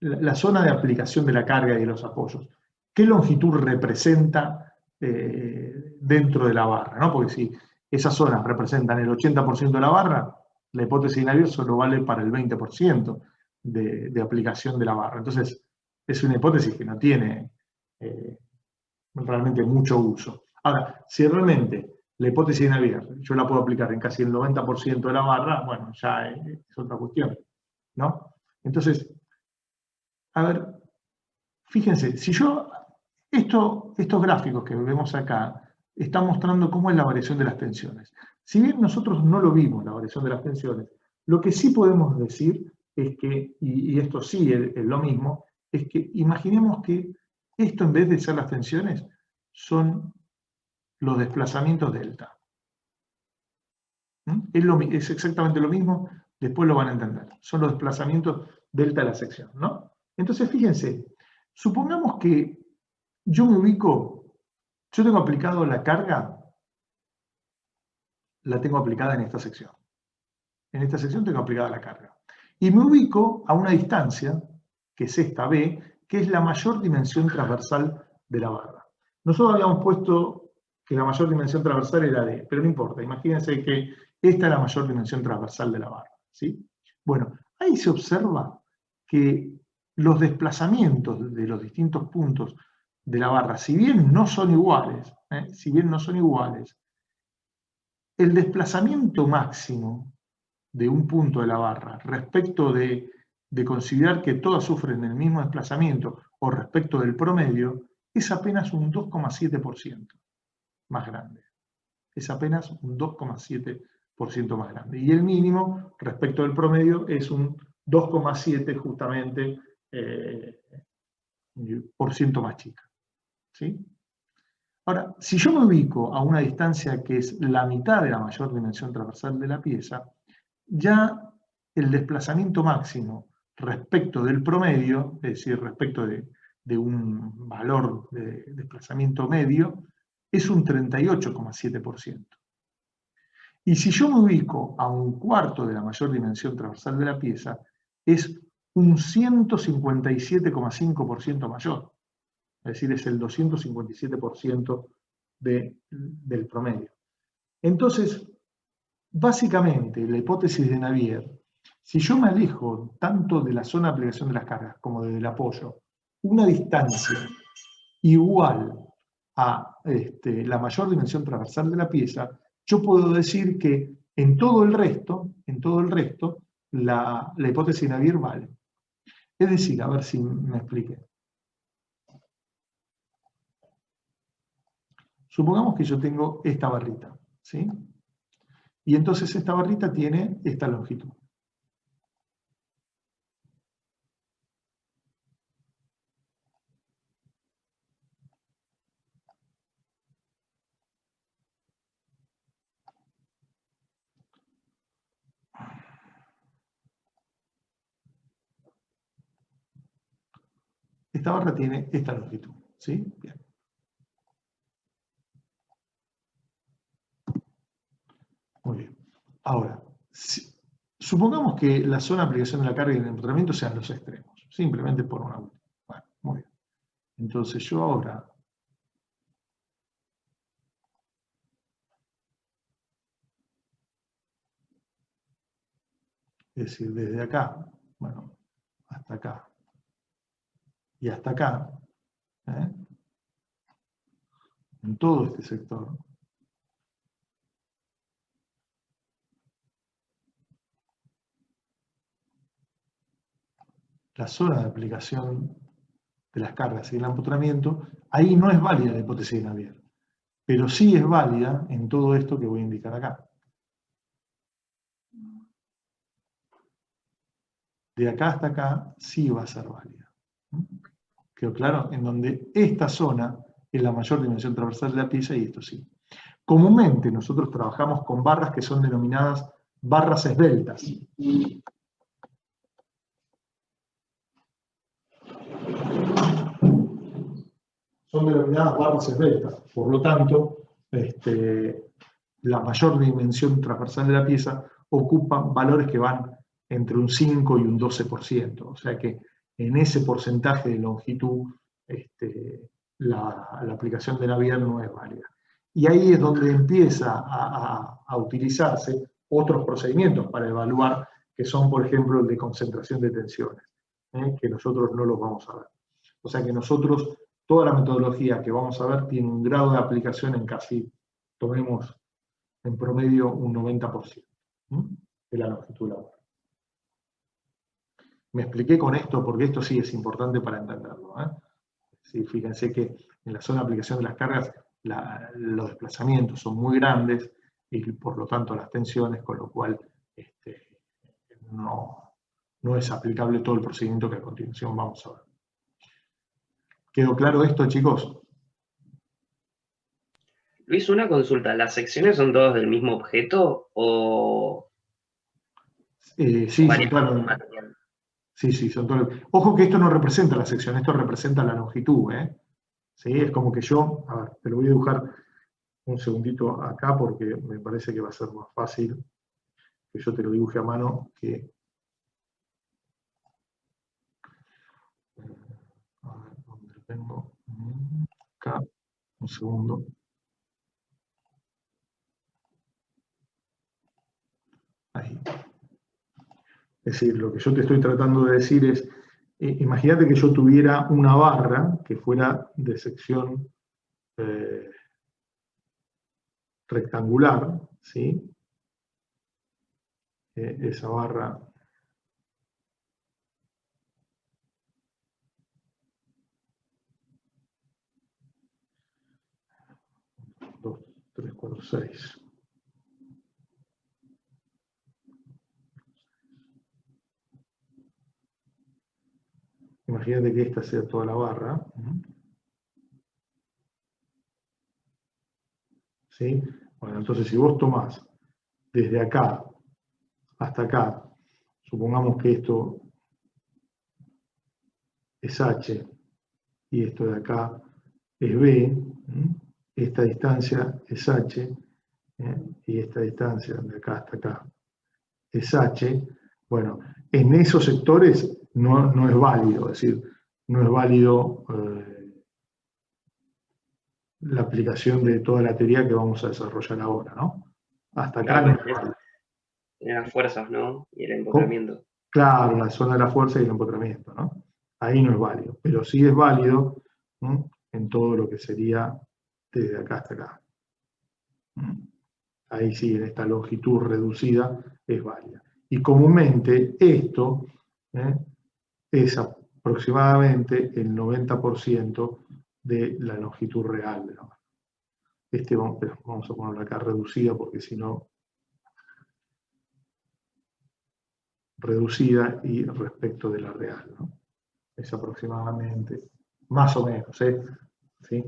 La zona de aplicación de la carga y de los apoyos, ¿qué longitud representa dentro de la barra, ¿no? Porque si esas zonas representan el 80% de la barra, la hipótesis de Navier solo vale para el 20% de aplicación de la barra. Entonces, es una hipótesis que no tiene realmente mucho uso. Ahora, si realmente la hipótesis de Navier yo la puedo aplicar en casi el 90% de la barra, bueno, ya es otra cuestión, ¿no? Entonces, a ver, fíjense, si yo, estos gráficos que vemos acá están mostrando cómo es la variación de las tensiones. Si bien nosotros no lo vimos, la variación de las tensiones, lo que sí podemos decir es que, y esto sí es lo mismo, es que imaginemos que esto en vez de ser las tensiones, son los desplazamientos delta. Es exactamente lo mismo, después lo van a entender. Son los desplazamientos delta de la sección, ¿no? Entonces, fíjense, supongamos que yo me ubico, yo tengo aplicado la carga, la tengo aplicada en esta sección. En esta sección tengo aplicada la carga. Y me ubico a una distancia, que es esta B, que es la mayor dimensión transversal de la barra. Nosotros habíamos puesto que la mayor dimensión transversal era D, pero no importa, imagínense que esta es la mayor dimensión transversal de la barra, ¿sí? Bueno, ahí se observa que los desplazamientos de los distintos puntos de la barra, si bien no son iguales, el desplazamiento máximo de un punto de la barra respecto de considerar que todas sufren el mismo desplazamiento o respecto del promedio, es apenas un 2,7% más grande. Es apenas un 2,7% más grande. Y el mínimo respecto del promedio es un 2,7 justamente por ciento más chica. ¿Sí? Ahora, si yo me ubico a una distancia que es la mitad de la mayor dimensión transversal de la pieza, ya el desplazamiento máximo respecto del promedio, es decir, respecto de un valor de desplazamiento medio, es un 38,7%. Y si yo me ubico a un cuarto de la mayor dimensión transversal de la pieza, es un 157,5% mayor. Es decir, es el 257% del promedio. Entonces, básicamente, la hipótesis de Navier, si yo me alejo tanto de la zona de aplicación de las cargas como del apoyo, una distancia igual a la mayor dimensión transversal de la pieza, yo puedo decir que en todo el resto, la hipótesis de Navier vale. Es decir, a ver si me expliqué. Supongamos que yo tengo esta barrita, ¿sí? Y entonces esta barrita tiene esta longitud. Esta barra tiene esta longitud, ¿sí? Bien. Muy bien. Ahora, supongamos que la zona de aplicación de la carga y el empotamiento sean los extremos, simplemente por una última. Bueno, muy bien. Entonces yo ahora es decir, desde acá, bueno, hasta acá y hasta acá, en todo este sector, la zona de aplicación de las cargas y el empotramiento, ahí no es válida la hipótesis de Navier, pero sí es válida en todo esto que voy a indicar acá. De acá hasta acá sí va a ser válida. Quedó claro, en donde esta zona es la mayor dimensión transversal de la pieza y esto sí. Comúnmente nosotros trabajamos con barras que son denominadas barras esbeltas. Son denominadas barras esbeltas, por lo tanto, la mayor dimensión transversal de la pieza ocupa valores que van entre un 5 y un 12%, o sea que en ese porcentaje de longitud la aplicación de Navier no es válida. Y ahí es donde empieza a utilizarse otros procedimientos para evaluar, que son, por ejemplo, el de concentración de tensiones, que nosotros no los vamos a ver. O sea que nosotros, toda la metodología que vamos a ver tiene un grado de aplicación en casi, tomemos en promedio un 90% de la longitud de la barra. Me expliqué con esto porque esto sí es importante para entenderlo. Sí, fíjense que en la zona de aplicación de las cargas los desplazamientos son muy grandes y por lo tanto las tensiones, con lo cual no es aplicable todo el procedimiento que a continuación vamos a ver. ¿Quedó claro esto, chicos? Luis, una consulta. ¿Las secciones son todas del mismo objeto o Sí, son varían todas. por material? Sí, son todas. Ojo que esto no representa la sección, esto representa la longitud. ¿Sí? Es como que yo, a ver, te lo voy a dibujar un segundito acá porque me parece que va a ser más fácil que yo te lo dibuje a mano que... A ver, ¿dónde lo tengo? Acá, un segundo. Ahí. Es decir, lo que yo te estoy tratando de decir es, imagínate que yo tuviera una barra que fuera de sección rectangular, ¿sí? Esa barra... 2, 3, 4, 6. Imagínate que esta sea toda la barra. ¿Sí? Bueno, entonces si vos tomás desde acá hasta acá, supongamos que esto es H y esto de acá es B, esta distancia es H, y esta distancia de acá hasta acá es H, bueno, en esos sectores no es válido, es decir, no es válido la aplicación de toda la teoría que vamos a desarrollar ahora, ¿no? Hasta acá no es válido. En las fuerzas, ¿no? Y el empotramiento. Claro, la zona de la fuerza y el empotramiento, ¿no? Ahí no es válido, pero sí es válido en todo lo que sería desde acá hasta acá. Ahí sí, en esta longitud reducida es válida. Y comúnmente esto es aproximadamente el 90% de la longitud real de la barra. Vamos a ponerlo acá reducida porque si no, reducida y respecto de la real, ¿no? Es aproximadamente, más o menos, ¿sí?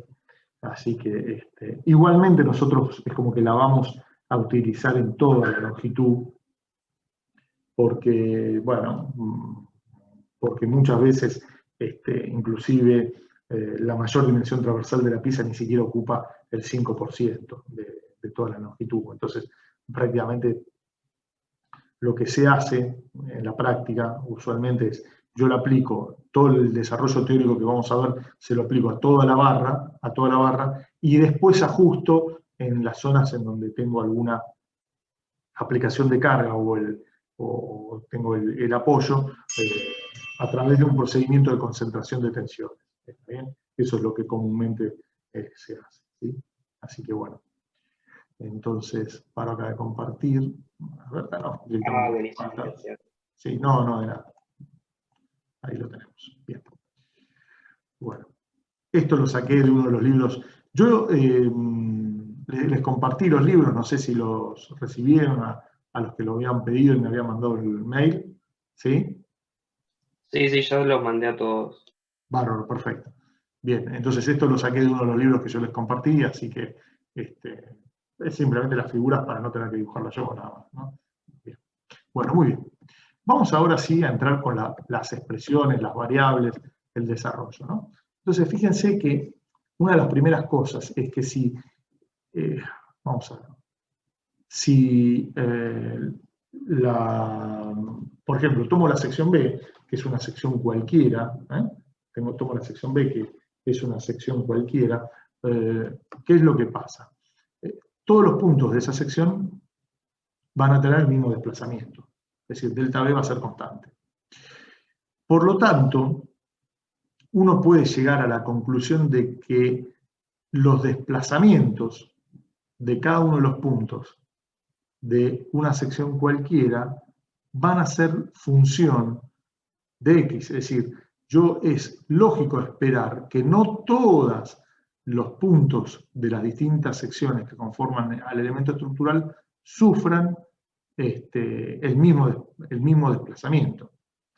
Así que igualmente nosotros es como que la vamos a utilizar en toda la longitud, porque, bueno, porque muchas veces, inclusive, la mayor dimensión transversal de la pieza ni siquiera ocupa el 5% de toda la longitud. Entonces, prácticamente lo que se hace en la práctica usualmente es, yo le aplico todo el desarrollo teórico que vamos a ver, se lo aplico a toda la barra, y después ajusto en las zonas en donde tengo alguna aplicación de carga o tengo el apoyo a través de un procedimiento de concentración de tensiones. ¿Está bien? Eso es lo que comúnmente se hace, ¿sí? Así que bueno. Entonces, paro acá de compartir. A ver, no, Buenísimo. Sí, no, de nada. Ahí lo tenemos. Bien. Bueno, esto lo saqué de uno de los libros. Yo les compartí los libros, no sé si los recibieron a los que lo habían pedido y me habían mandado el mail. ¿Sí? Sí, yo los mandé a todos. Bárbaro, perfecto. Bien, entonces esto lo saqué de uno de los libros que yo les compartí, así que Es simplemente las figuras para no tener que dibujarlas yo nada más, ¿no? Bien. Bueno, muy bien. Vamos ahora sí a entrar con las expresiones, las variables, el desarrollo, ¿no? Entonces, fíjense que una de las primeras cosas es que si, vamos a ver, si por ejemplo, tomo la sección B, que es una sección cualquiera, tomo la sección B, que es una sección cualquiera, ¿qué es lo que pasa? Todos los puntos de esa sección van a tener el mismo desplazamiento, es decir, delta B va a ser constante. Por lo tanto, uno puede llegar a la conclusión de que los desplazamientos de cada uno de los puntos de una sección cualquiera van a ser función de X. Es decir, es lógico esperar que no todos los puntos de las distintas secciones que conforman al elemento estructural sufran el mismo desplazamiento.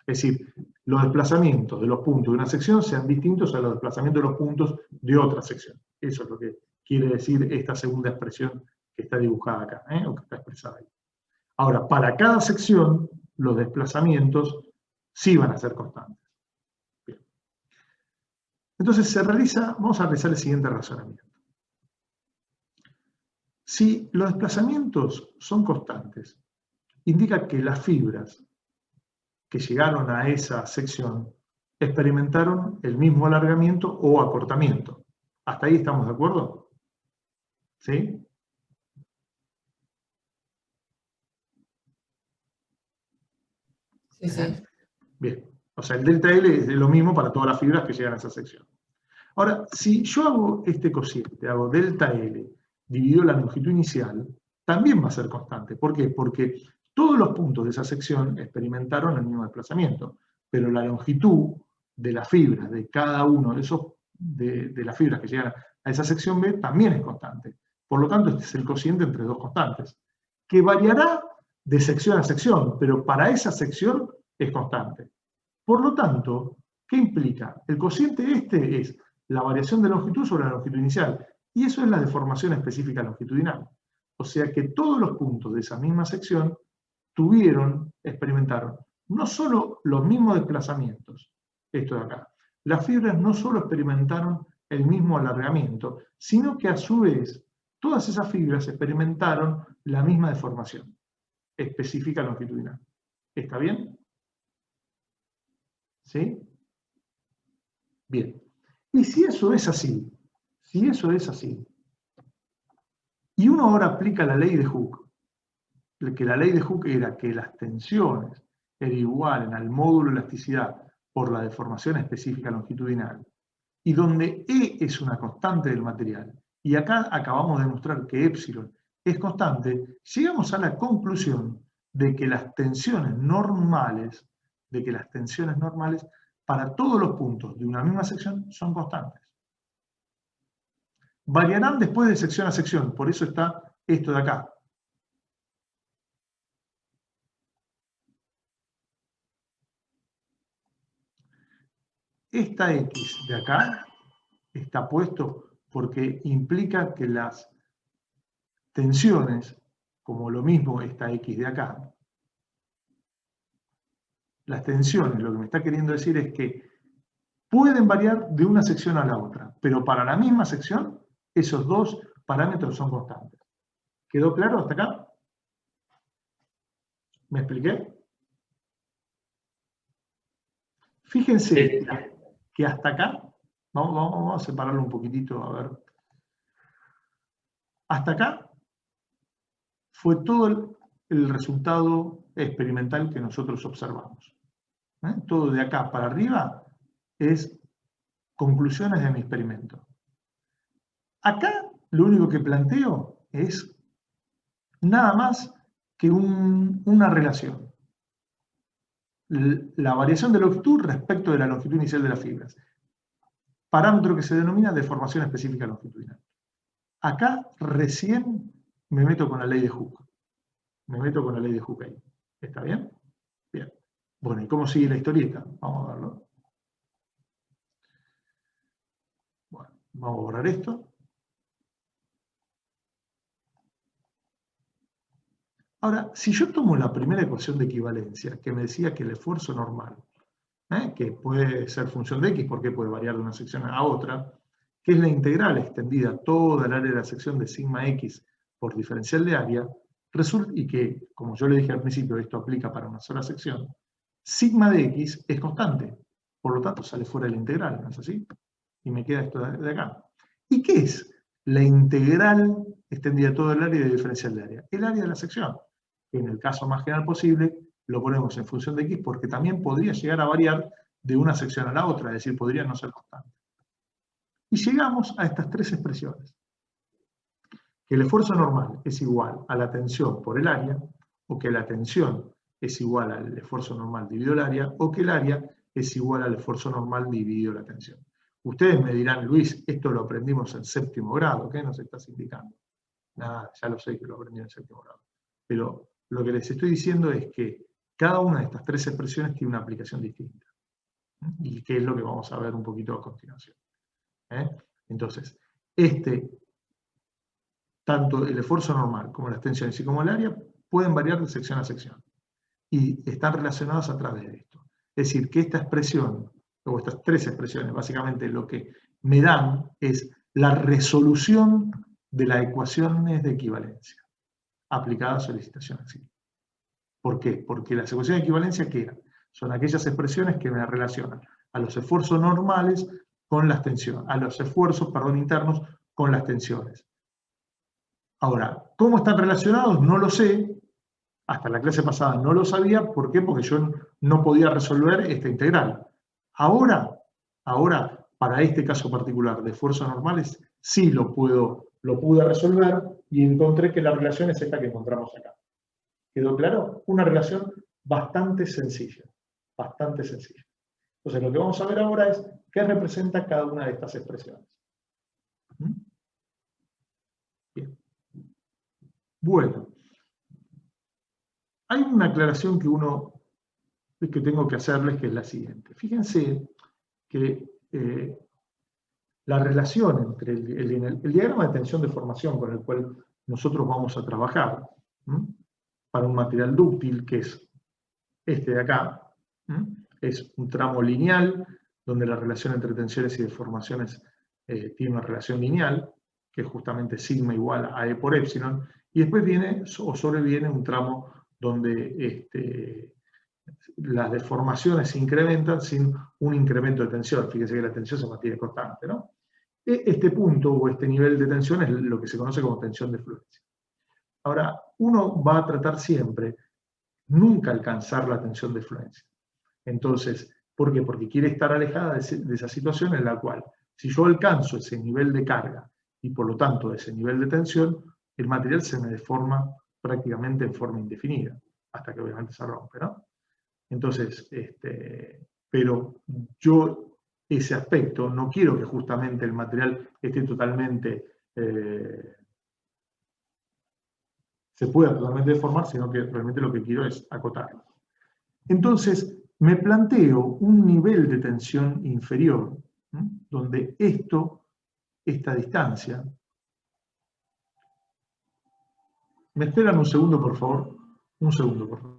Es decir, los desplazamientos de los puntos de una sección sean distintos a los desplazamientos de los puntos de otra sección. Eso es lo que quiere decir esta segunda expresión que está dibujada acá, o que está expresada ahí. Ahora, para cada sección, los desplazamientos sí van a ser constantes. Bien. Entonces, vamos a realizar el siguiente razonamiento. Si los desplazamientos son constantes, indica que las fibras que llegaron a esa sección experimentaron el mismo alargamiento o acortamiento. ¿Hasta ahí estamos de acuerdo? ¿Sí? Sí, sí. Bien. O sea, el delta L es lo mismo para todas las fibras que llegan a esa sección. Ahora, si yo hago este cociente, hago delta L dividido la longitud inicial, también va a ser constante. ¿Por qué? Porque todos los puntos de esa sección experimentaron el mismo desplazamiento, pero la longitud de las fibras de cada uno de las fibras que llegan a esa sección B también es constante. Por lo tanto, este es el cociente entre dos constantes, que variará de sección a sección, pero para esa sección es constante. Por lo tanto, ¿qué implica? El cociente este es la variación de longitud sobre la longitud inicial, y eso es la deformación específica longitudinal. O sea que todos los puntos de esa misma sección experimentaron no solo los mismos desplazamientos, esto de acá, las fibras no solo experimentaron el mismo alargamiento, sino que a su vez todas esas fibras experimentaron la misma deformación específica longitudinal. ¿Está bien? ¿Sí? Bien. Y si eso es así, y uno ahora aplica la ley de Hooke, que la ley de Hooke era que las tensiones eran al módulo de elasticidad por la deformación específica longitudinal, y donde E es una constante del material, y acá acabamos de demostrar que epsilon es constante, llegamos a la conclusión de que las tensiones normales para todos los puntos de una misma sección son constantes. Variarán después de sección a sección, por eso está esto de acá. Esta X de acá está puesto porque implica que las tensiones, como lo mismo esta X de acá, las tensiones, lo que me está queriendo decir es que pueden variar de una sección a la otra, pero para la misma sección, esos dos parámetros son constantes. ¿Quedó claro hasta acá? ¿Me expliqué? Fíjense que hasta acá, vamos a separarlo un poquitito, a ver. Hasta acá fue todo el resultado experimental que nosotros observamos. Todo de acá para arriba es conclusiones de mi experimento. Acá lo único que planteo es nada más que una relación. La variación de longitud respecto de la longitud inicial de las fibras. Parámetro que se denomina deformación específica longitudinal. Acá recién me meto con la ley de Hooke. Me meto con la ley de Hooke ahí. ¿Está bien? Bien. Bueno, ¿y cómo sigue la historieta? Vamos a verlo. Bueno, vamos a borrar esto. Ahora, si yo tomo la primera ecuación de equivalencia, que me decía que el esfuerzo normal, que puede ser función de X porque puede variar de una sección a otra, que es la integral extendida a toda el área de la sección de sigma X por diferencial de área, resulta, y que, como yo le dije al principio, esto aplica para una sola sección, sigma de X es constante, por lo tanto sale fuera de la integral, ¿no es así? Y me queda esto de acá. ¿Y qué es la integral extendida a todo el área de diferencial de área? El área de la sección, que en el caso más general posible lo ponemos en función de X porque también podría llegar a variar de una sección a la otra, es decir, podría no ser constante. Y llegamos a estas tres expresiones. Que el esfuerzo normal es igual a la tensión por el área, o que la tensión es igual al esfuerzo normal dividido el área, o que el área es igual al esfuerzo normal dividido la tensión. Ustedes me dirán, Luis, esto lo aprendimos en séptimo grado, ¿qué nos estás indicando? Nada, ya lo sé que lo aprendí en séptimo grado. Pero lo que les estoy diciendo es que cada una de estas tres expresiones tiene una aplicación distinta. Y que es lo que vamos a ver un poquito a continuación. Entonces, tanto el esfuerzo normal como las tensiones y como el área pueden variar de sección a sección. Y están relacionadas a través de esto. Es decir, que esta expresión, o estas tres expresiones, básicamente lo que me dan es la resolución de las ecuaciones de equivalencia aplicadas a solicitación axial. ¿Por qué? Porque las ecuaciones de equivalencia, ¿qué eran? Son aquellas expresiones que me relacionan a los esfuerzos normales con las tensiones, a los esfuerzos, internos con las tensiones. Ahora, ¿cómo están relacionados? No lo sé. Hasta la clase pasada no lo sabía. ¿Por qué? Porque yo no podía resolver esta integral. Ahora, para este caso particular de esfuerzos normales, sí lo pude resolver y encontré que la relación es esta que encontramos acá. ¿Quedó claro? Una relación bastante sencilla. Bastante sencilla. Entonces, lo que vamos a ver ahora es qué representa cada una de estas expresiones. Bien. Bueno. Hay una aclaración que tengo que hacerles, que es la siguiente. Fíjense que la relación entre el diagrama de tensión de formación con el cual nosotros vamos a trabajar, para un material dúctil, que es este de acá, es un tramo lineal, donde la relación entre tensiones y deformaciones tiene una relación lineal, que es justamente sigma igual a E por epsilon, y después viene o sobreviene un tramo donde las deformaciones se incrementan sin un incremento de tensión. Fíjense que la tensión se mantiene constante, ¿no? Este punto o este nivel de tensión es lo que se conoce como tensión de fluencia. Ahora, uno va a tratar siempre nunca alcanzar la tensión de fluencia. Entonces, ¿por qué? Porque quiere estar alejada de esa situación en la cual, si yo alcanzo ese nivel de carga y por lo tanto ese nivel de tensión, el material se me deforma prácticamente en forma indefinida, hasta que obviamente se rompe, ¿no? Entonces, pero yo ese aspecto no quiero que justamente el material esté totalmente, se pueda totalmente deformar, sino que realmente lo que quiero es acotarlo. Entonces, me planteo un nivel de tensión inferior, donde esta distancia. ¿Me esperan un segundo, por favor? Un segundo, por favor.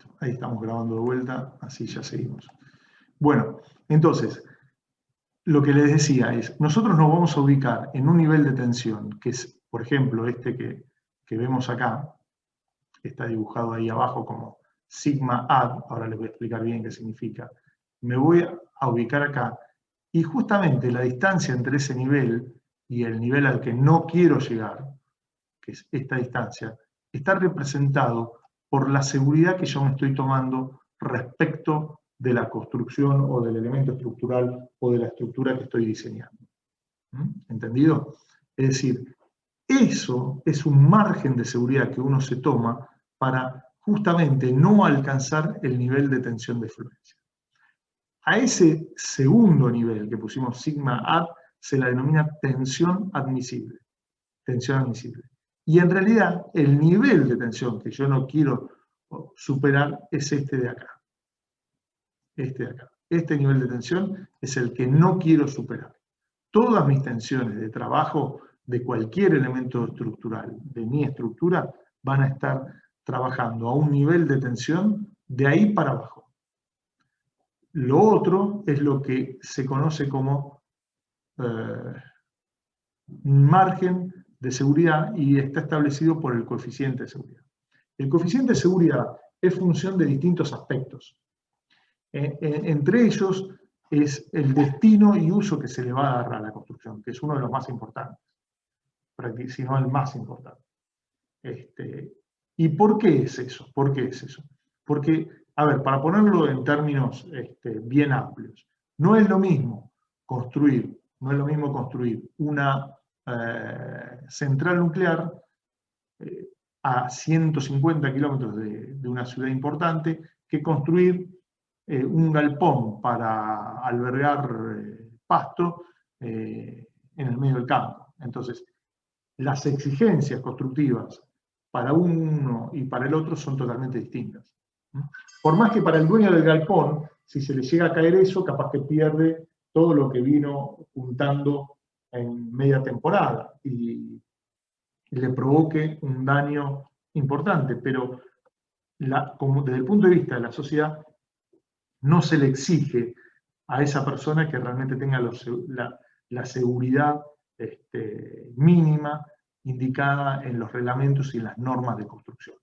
Listo, ahí estamos grabando de vuelta, así ya seguimos. Bueno, entonces, lo que les decía es, nosotros nos vamos a ubicar en un nivel de tensión, que es, por ejemplo, este que vemos acá, que está dibujado ahí abajo como sigma add, ahora les voy a explicar bien qué significa. Me voy a ubicar acá, y justamente la distancia entre ese nivel y el nivel al que no quiero llegar, que es esta distancia, está representado por la seguridad que yo me estoy tomando respecto de la construcción o del elemento estructural o de la estructura que estoy diseñando. ¿Entendido? Es decir, eso es un margen de seguridad que uno se toma para justamente no alcanzar el nivel de tensión de fluencia. A ese segundo nivel que pusimos sigma add se la denomina tensión admisible. Tensión admisible. Y en realidad el nivel de tensión que yo no quiero superar es este de acá. Este de acá. Este nivel de tensión es el que no quiero superar. Todas mis tensiones de trabajo de cualquier elemento estructural, de mi estructura, van a estar trabajando a un nivel de tensión de ahí para abajo. Lo otro es lo que se conoce como margen de seguridad y está establecido por el coeficiente de seguridad. El coeficiente de seguridad es función de distintos aspectos. Entre ellos es el destino y uso que se le va a dar a la construcción, que es uno de los más importantes, si no el más importante. ¿Y por qué es eso? ¿Por qué es eso? Porque, a ver, para ponerlo en términos bien amplios, no es lo mismo construir una central nuclear a 150 kilómetros de una ciudad importante que construir un galpón para albergar pasto en el medio del campo. Entonces, las exigencias constructivas para uno y para el otro son totalmente distintas. Por más que para el dueño del galpón, si se le llega a caer eso, capaz que pierde todo lo que vino juntando en media temporada y le provoque un daño importante, pero como desde el punto de vista de la sociedad, no se le exige a esa persona que realmente tenga la seguridad mínima indicada en los reglamentos y en las normas de construcción.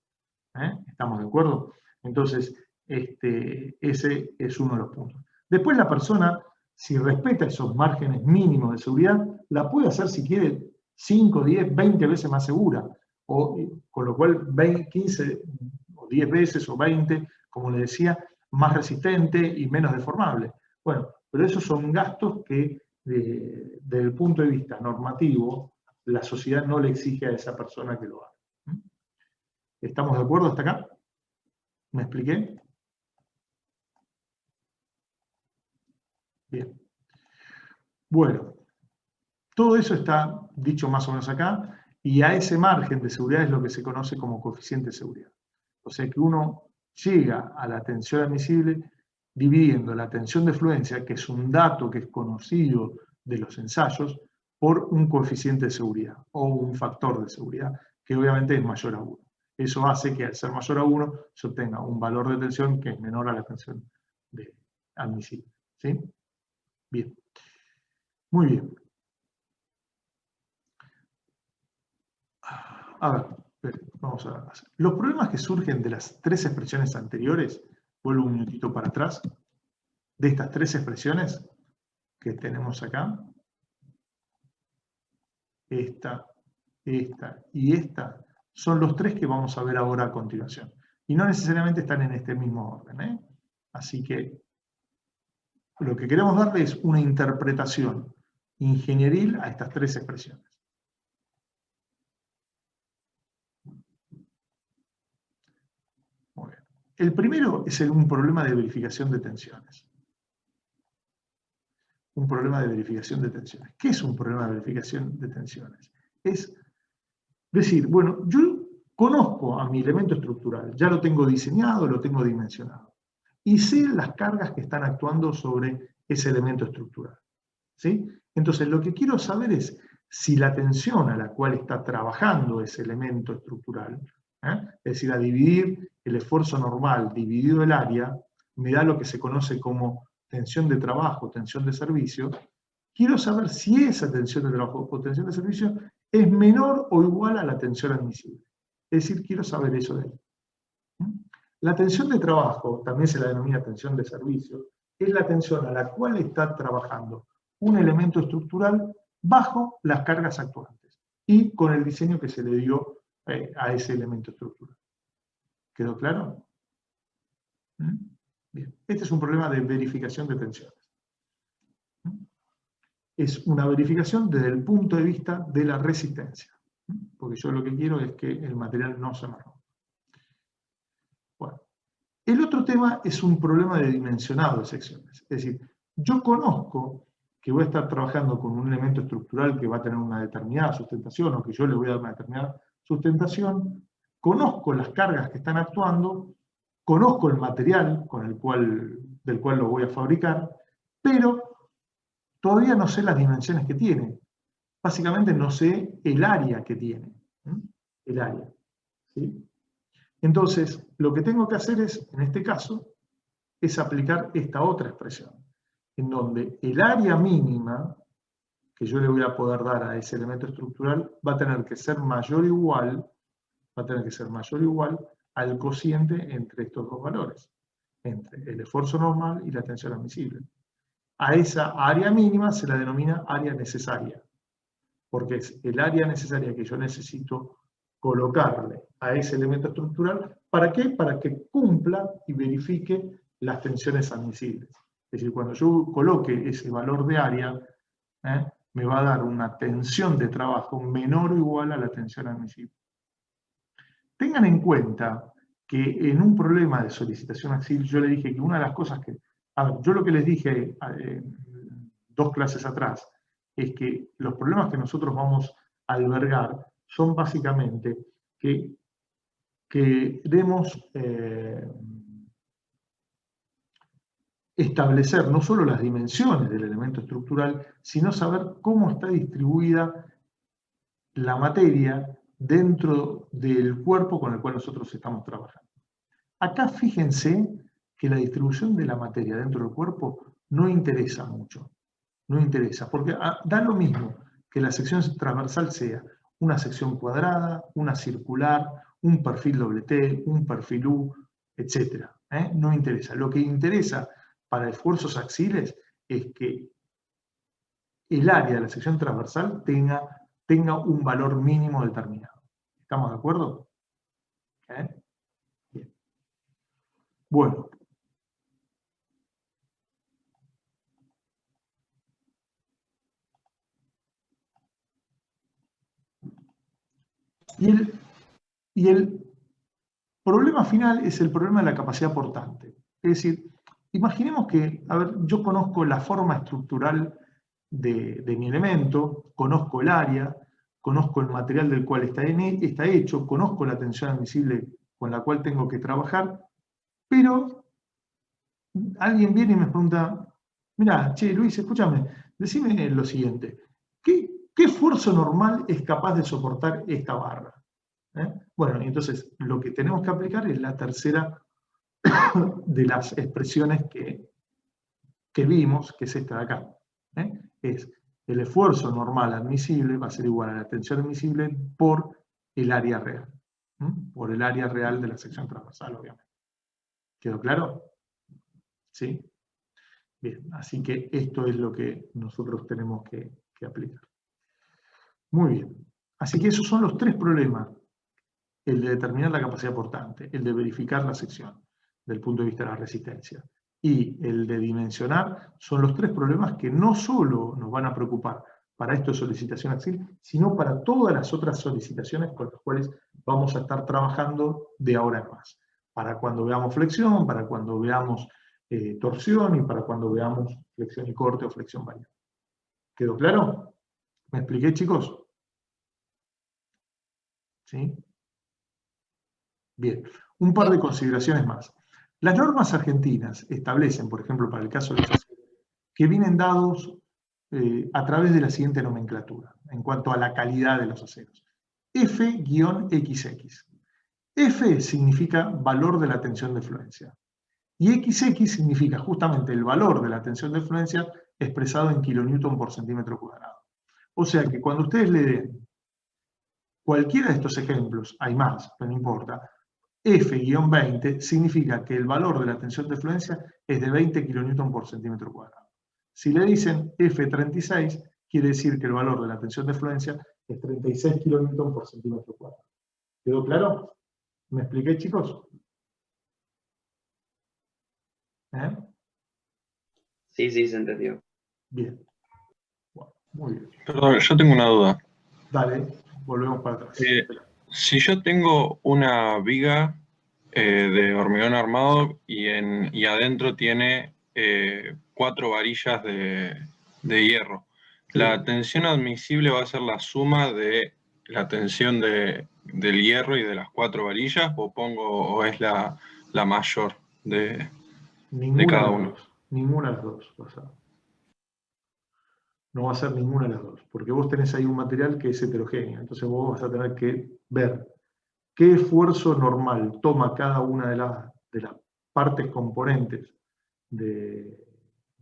¿Estamos de acuerdo? Entonces, ese es uno de los puntos. Después la persona, si respeta esos márgenes mínimos de seguridad, la puede hacer si quiere 5, 10, 20 veces más segura, con lo cual 15 o 10 veces o 20, como le decía, más resistente y menos deformable. Bueno, pero esos son gastos que desde el punto de vista normativo, la sociedad no le exige a esa persona que lo haga. ¿Estamos de acuerdo hasta acá? ¿Me expliqué? Bien. Bueno, todo eso está dicho más o menos acá, y a ese margen de seguridad es lo que se conoce como coeficiente de seguridad. O sea que uno llega a la tensión admisible dividiendo la tensión de fluencia, que es un dato que es conocido de los ensayos, por un coeficiente de seguridad o un factor de seguridad, que obviamente es mayor a 1. Eso hace que al ser mayor a 1 se obtenga un valor de tensión que es menor a la tensión admisible. ¿Sí? Bien. Muy bien. A ver, vamos a hacer. Los problemas que surgen de las tres expresiones anteriores, vuelvo un minutito para atrás, de estas tres expresiones que tenemos acá, esta y esta, son los tres que vamos a ver ahora a continuación. Y no necesariamente están en este mismo orden. Así que lo que queremos darle es una interpretación ingenieril a estas tres expresiones. Muy bien. El primero es un problema de verificación de tensiones. Un problema de verificación de tensiones. ¿Qué es un problema de verificación de tensiones? Es decir, bueno, yo conozco a mi elemento estructural, ya lo tengo diseñado, lo tengo dimensionado, y sé las cargas que están actuando sobre ese elemento estructural. ¿Sí? Entonces, lo que quiero saber es si la tensión a la cual está trabajando ese elemento estructural, es decir, a dividir el esfuerzo normal dividido el área, me da lo que se conoce como tensión de trabajo, tensión de servicio. Quiero saber si esa tensión de trabajo o tensión de servicio es menor o igual a la tensión admisible. Es decir, quiero saber eso de él. La tensión de trabajo, también se la denomina tensión de servicio, es la tensión a la cual está trabajando un elemento estructural bajo las cargas actuantes y con el diseño que se le dio a ese elemento estructural. ¿Quedó claro? Bien. Este es un problema de verificación de tensiones. Es una verificación desde el punto de vista de la resistencia, porque yo lo que quiero es que el material no se me rompa. Bueno, el otro tema es un problema de dimensionado de secciones. Es decir, yo conozco que voy a estar trabajando con un elemento estructural que va a tener una determinada sustentación, o que yo le voy a dar una determinada sustentación, conozco las cargas que están actuando, conozco el material del cual lo voy a fabricar, pero todavía no sé las dimensiones que tiene. Básicamente no sé el área que tiene. El área. ¿Sí? Entonces, lo que tengo que hacer es, en este caso, es aplicar esta otra expresión, en donde el área mínima que yo le voy a poder dar a ese elemento estructural va a tener que ser mayor o igual, al cociente entre estos dos valores, entre el esfuerzo normal y la tensión admisible. A esa área mínima se la denomina área necesaria, porque es el área necesaria que yo necesito colocarle a ese elemento estructural. ¿Para qué? Para que cumpla y verifique las tensiones admisibles. Es decir, cuando yo coloque ese valor de área, me va a dar una tensión de trabajo menor o igual a la tensión admisible. Tengan en cuenta que en un problema de solicitación AXIL, yo le dije que una de las cosas que... A ver, yo lo que les dije 2 clases atrás, es que los problemas que nosotros vamos a albergar son básicamente que queremos establecer no solo las dimensiones del elemento estructural, sino saber cómo está distribuida la materia dentro del cuerpo con el cual nosotros estamos trabajando. Acá fíjense que la distribución de la materia dentro del cuerpo no interesa mucho. No interesa, porque da lo mismo que la sección transversal sea una sección cuadrada, una circular, un perfil doble T, un perfil U, etc. No interesa. Lo que interesa para esfuerzos axiles es que el área de la sección transversal tenga un valor mínimo determinado. ¿Estamos de acuerdo? Bien. Bueno. Y el problema final es el problema de la capacidad portante. Es decir, imaginemos que, a ver, yo conozco la forma estructural de mi elemento, conozco el área, conozco el material del cual está hecho, conozco la tensión admisible con la cual tengo que trabajar, pero alguien viene y me pregunta, mira, che, Luis, escúchame, decime lo siguiente, ¿qué esfuerzo normal es capaz de soportar esta barra? Bueno, entonces lo que tenemos que aplicar es la tercera de las expresiones que vimos, que es esta de acá. Es el esfuerzo normal admisible va a ser igual a la tensión admisible por el área real. Por el área real de la sección transversal, obviamente. ¿Quedó claro? ¿Sí? Bien, así que esto es lo que nosotros tenemos que aplicar. Muy bien. Así que esos son los 3 problemas. El de determinar la capacidad portante, el de verificar la sección del punto de vista de la resistencia y el de dimensionar son los 3 problemas que no solo nos van a preocupar para esto de solicitación AXIL, sino para todas las otras solicitaciones con las cuales vamos a estar trabajando de ahora en más. Para cuando veamos flexión, para cuando veamos torsión y para cuando veamos flexión y corte o flexión variable. ¿Quedó claro? ¿Me expliqué, chicos? ¿Sí? Bien, un par de consideraciones más. Las normas argentinas establecen, por ejemplo, para el caso de los aceros, que vienen dados a través de la siguiente nomenclatura, en cuanto a la calidad de los aceros. F-XX. F significa valor de la tensión de fluencia. Y XX significa justamente el valor de la tensión de fluencia expresado en kilonewton por centímetro cuadrado. O sea que cuando ustedes le den cualquiera de estos ejemplos, hay más, pero no importa, F-20 significa que el valor de la tensión de fluencia es de 20 kilonewton por centímetro cuadrado. Si le dicen F36, quiere decir que el valor de la tensión de fluencia es 36 kilonewton por centímetro cuadrado. ¿Quedó claro? ¿Me expliqué, chicos? ¿Eh? Sí, sí, se entendió. Bien. Bueno, muy bien. Perdón, yo tengo una duda. Dale, volvemos para atrás. Si yo tengo una viga de hormigón armado y adentro tiene 4 varillas de hierro, Sí. ¿la tensión admisible va a ser la suma de la tensión del hierro y de las 4 varillas o es la mayor de cada uno? Ninguna de las dos. O sea, no va a ser ninguna de las dos, porque vos tenés ahí un material que es heterogéneo, entonces vos vas a tener que ver qué esfuerzo normal toma cada una de las partes componentes de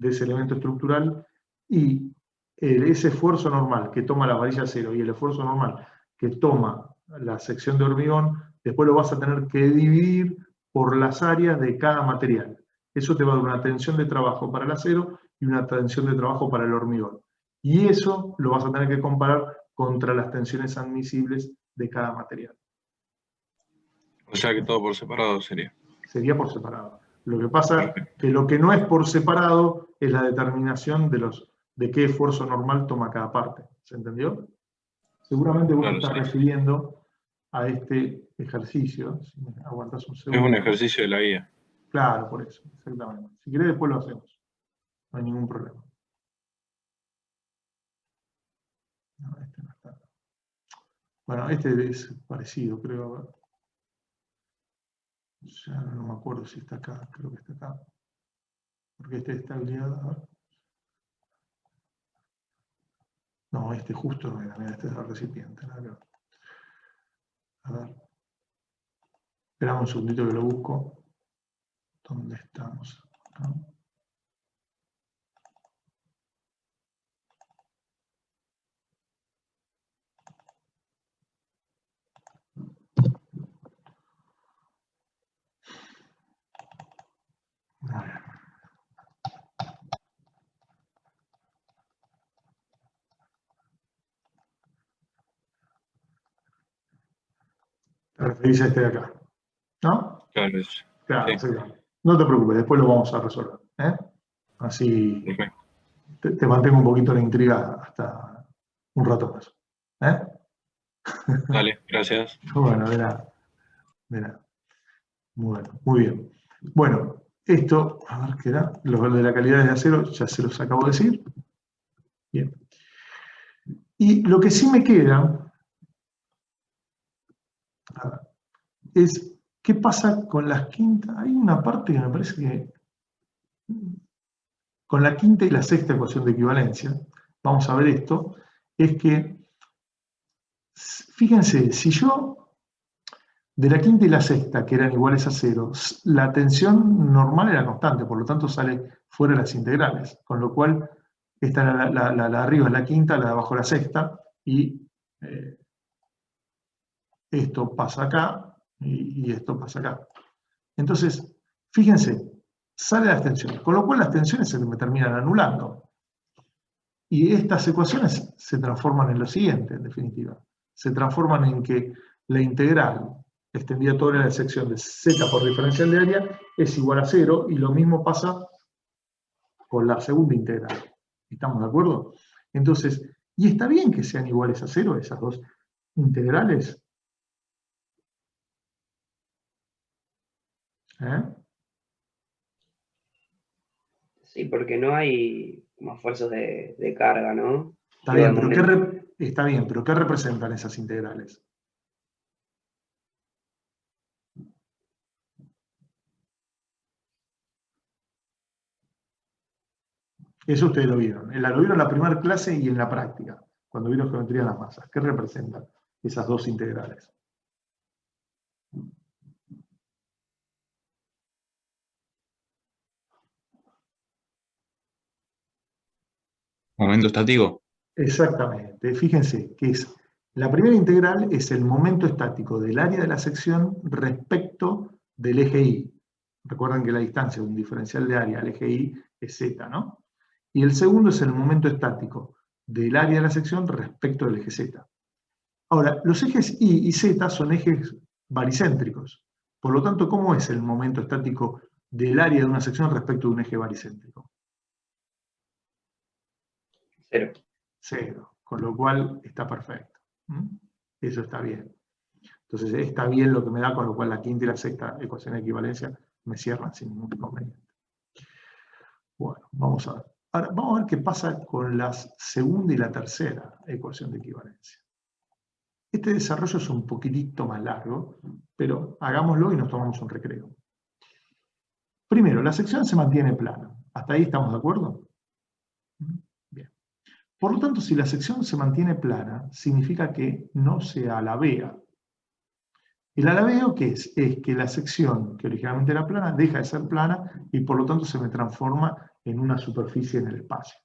ese elemento estructural y ese esfuerzo normal que toma la varilla cero y el esfuerzo normal que toma la sección de hormigón, después lo vas a tener que dividir por las áreas de cada material. Eso te va a dar una tensión de trabajo para el acero y una tensión de trabajo para el hormigón. Y eso lo vas a tener que comparar contra las tensiones admisibles de cada material. O sea que todo por separado sería. Sería por separado. Lo que pasa es que lo que no es por separado es la determinación de qué esfuerzo normal toma cada parte. ¿Se entendió? Seguramente vos Claro, te estás sí. refiriendo a este ejercicio. Si me aguantás un Es segundo. un ejercicio de la guía. Claro, por eso, exactamente. Si querés después lo hacemos. No hay ningún problema. No, este no está. Bueno, este es parecido, creo. Ya no me acuerdo si está acá, creo que está acá. Porque este está habilitado. No, este justo no era, mira, este es el recipiente. Nada que ver. A ver. Esperamos un segundito que lo busco. ¿Dónde estamos? Acá. A ver. Te referís a este de acá, ¿no? Claro, eso. Claro, Sí. exactamente. No te preocupes, después lo vamos a resolver. ¿Eh? Así Perfecto. te mantengo un poquito la intriga hasta un rato más. ¿Eh? Dale, gracias. Bueno, de nada. De nada. Bueno, muy bien. Bueno, esto, a ver qué era, lo de la calidad de acero, ya se los acabo de decir. Bien. Y lo que sí me queda es qué pasa con las quintas. Hay una parte que me parece que con la quinta y la sexta ecuación de equivalencia, vamos a ver esto, es que, fíjense, si yo de la quinta y la sexta, que eran iguales a cero, la tensión normal era constante, por lo tanto sale fuera las integrales, con lo cual esta la de arriba es la quinta, la de abajo la sexta, y esto pasa acá, y esto pasa acá. Entonces, fíjense, sale las tensiones, con lo cual las tensiones se me terminan anulando. Y estas ecuaciones se transforman en lo siguiente, en definitiva. Se transforman en que la integral extendida toda la sección de z por diferencial de área es igual a 0, y lo mismo pasa con la segunda integral. ¿Estamos de acuerdo? Entonces, ¿y está bien que sean iguales a 0 esas dos integrales? ¿Eh? Sí, porque no hay como esfuerzos de carga, ¿no? Está Digo, de bien, pero momento. está bien, pero ¿qué representan esas integrales? Eso ustedes lo vieron. Lo vieron en la primera clase y en la práctica, cuando vieron geometría de las masas. ¿Qué representan esas dos integrales? Momento estático. Exactamente. Fíjense que la primera integral es el momento estático del área de la sección respecto del eje Y. Recuerden que la distancia de un diferencial de área al eje Y es z, ¿no? Y el segundo es el momento estático del área de la sección respecto del eje z. Ahora, los ejes Y y Z son ejes baricéntricos. Por lo tanto, ¿cómo es el momento estático del área de una sección respecto de un eje baricéntrico? 0. 0, con lo cual está perfecto. Eso está bien. Entonces está bien lo que me da, con lo cual la quinta y la sexta ecuación de equivalencia me cierran sin ningún inconveniente. Bueno, vamos a ver. Ahora, vamos a ver qué pasa con la segunda y la tercera ecuación de equivalencia. Este desarrollo es un poquitito más largo, pero hagámoslo y nos tomamos un recreo. Primero, la sección se mantiene plana. ¿Hasta ahí estamos de acuerdo? Bien. Por lo tanto, si la sección se mantiene plana, significa que no se alabea. El alabeo, ¿qué es? Es que la sección, que originalmente era plana, deja de ser plana y por lo tanto se me transforma en una superficie en el espacio.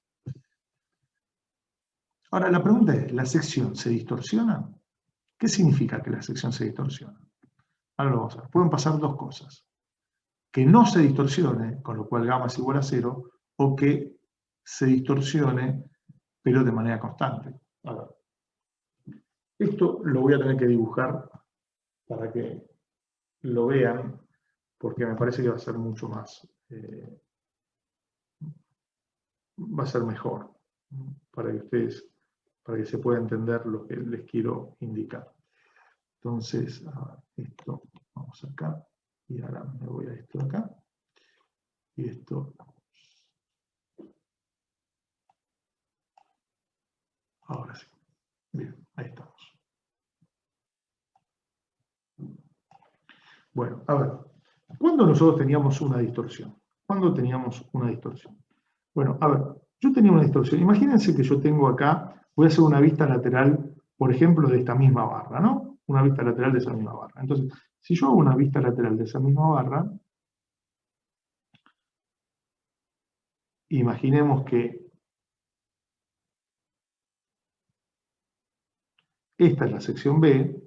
Ahora, la pregunta es, ¿la sección se distorsiona? ¿Qué significa que la sección se distorsiona? Ahora lo vamos a ver. Pueden pasar dos cosas. Que no se distorsione, con lo cual gamma es igual a 0, o que se distorsione, pero de manera constante. A ver. Esto lo voy a tener que dibujar para que lo vean, porque me parece que va a ser mucho más, va a ser mejor, para que ustedes, para que se pueda entender lo que les quiero indicar. Entonces, esto, vamos acá, y ahora me voy a esto de acá, y esto, ahora sí. Bien, ahí estamos. Bueno, a ver, ¿cuándo nosotros teníamos una distorsión? ¿Cuándo teníamos una distorsión? Bueno, a ver, yo tenía una distorsión. Imagínense que yo tengo acá, voy a hacer una vista lateral, por ejemplo, de esta misma barra, ¿no? Una vista lateral de esa misma barra. Entonces, si yo hago una vista lateral de esa misma barra, imaginemos que esta es la sección B,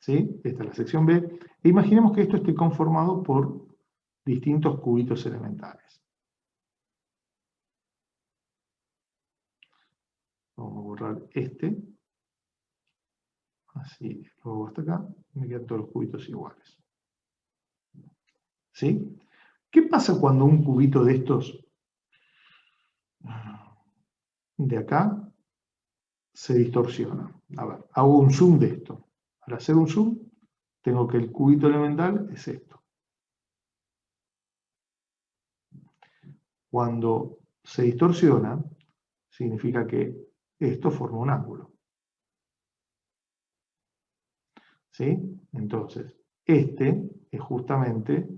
¿sí? Esta es la sección B, e imaginemos que esto esté conformado por distintos cubitos elementales. Vamos a borrar este. Así, luego hasta acá, me quedan todos los cubitos iguales. ¿Sí? ¿Qué pasa cuando un cubito de estos, de acá, se distorsiona? A ver, hago un zoom de esto. Al hacer un zoom, tengo que el cubito elemental es esto. Cuando se distorsiona, significa que esto forma un ángulo. ¿Sí? Entonces, este es justamente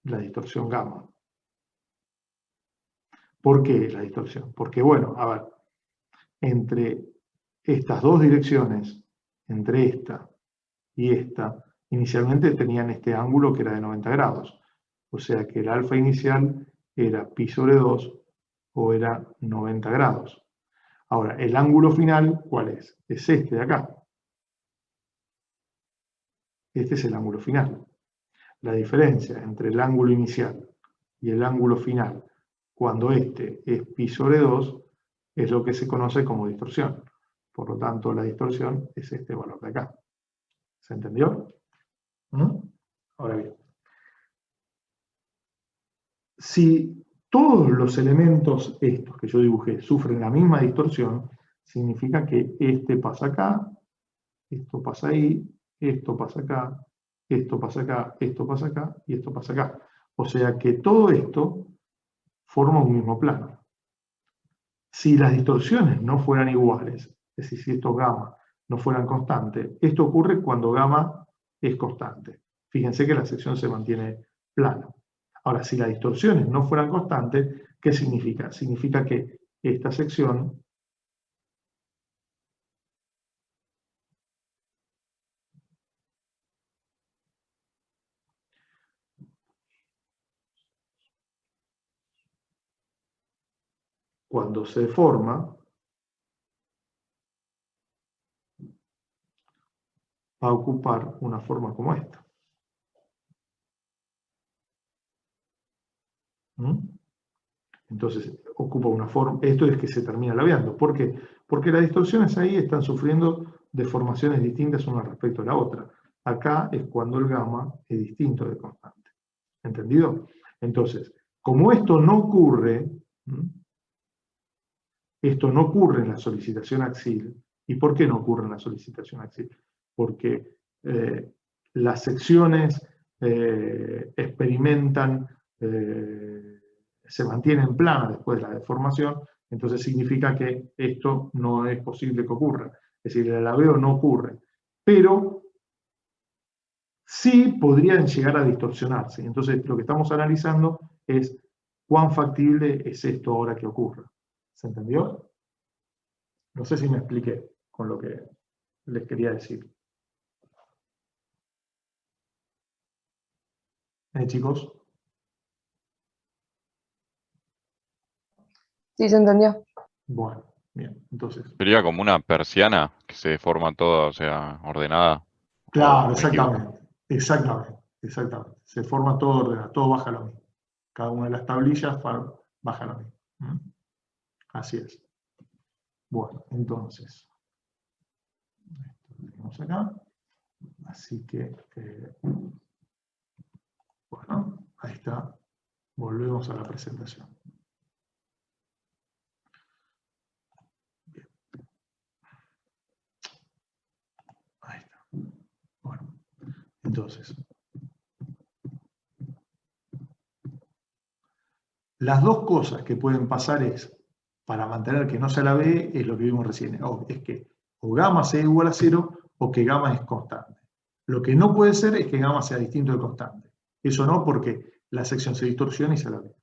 la distorsión gamma. ¿Por qué la distorsión? Porque, bueno, a ver, entre estas dos direcciones, entre esta y esta, inicialmente tenían este ángulo que era de 90 grados. O sea que el alfa inicial era pi sobre 2 o era 90 grados. Ahora, el ángulo final, ¿cuál es? Es este de acá. Este es el ángulo final. La diferencia entre el ángulo inicial y el ángulo final, cuando este es pi sobre 2, es lo que se conoce como distorsión. Por lo tanto, la distorsión es este valor de acá. ¿Se entendió? Ahora bien, si todos los elementos estos que yo dibujé sufren la misma distorsión, significa que este pasa acá, esto pasa ahí, esto pasa acá, esto pasa acá, esto pasa acá y esto pasa acá. O sea que todo esto forma un mismo plano. Si las distorsiones no fueran iguales, es decir, si estos gamma no fueran constantes, esto ocurre cuando gamma es constante. Fíjense que la sección se mantiene plana. Ahora, si las distorsiones no fueran constantes, ¿qué significa? Significa que esta sección cuando se deforma, va a ocupar una forma como esta. Entonces, ocupa una forma, esto es que se termina labiando. ¿Por qué? Porque las distorsiones ahí están sufriendo deformaciones distintas una respecto a la otra. Acá es cuando el gamma es distinto de constante. ¿Entendido? Entonces, como esto no ocurre en la solicitación axial. ¿Y por qué no ocurre en la solicitación axial? Porque las secciones experimentan, se mantienen planas después de la deformación, entonces significa que esto no es posible que ocurra. Es decir, el alabeo no ocurre. Pero sí podrían llegar a distorsionarse. Entonces, lo que estamos analizando es cuán factible es esto ahora que ocurra. ¿Se entendió? No sé si me expliqué con lo que les quería decir. Chicos. Sí, se entendió. Bueno, bien, entonces. Sería como una persiana que se deforma toda, o sea, ordenada. Claro, exactamente. Se forma todo ordenado, todo baja lo mismo. Cada una de las tablillas baja lo mismo. Así es. Bueno, entonces. Esto lo tenemos acá. Así que, bueno, ahí está. Volvemos a la presentación. Bien. Ahí está. Bueno, entonces. Las dos cosas que pueden pasar es, para mantener que no se la ve, es lo que vimos recién. Es que o gamma sea igual a 0 o que gamma es constante. Lo que no puede ser es que gamma sea distinto de constante. Eso no, porque la sección se distorsiona y se la ve.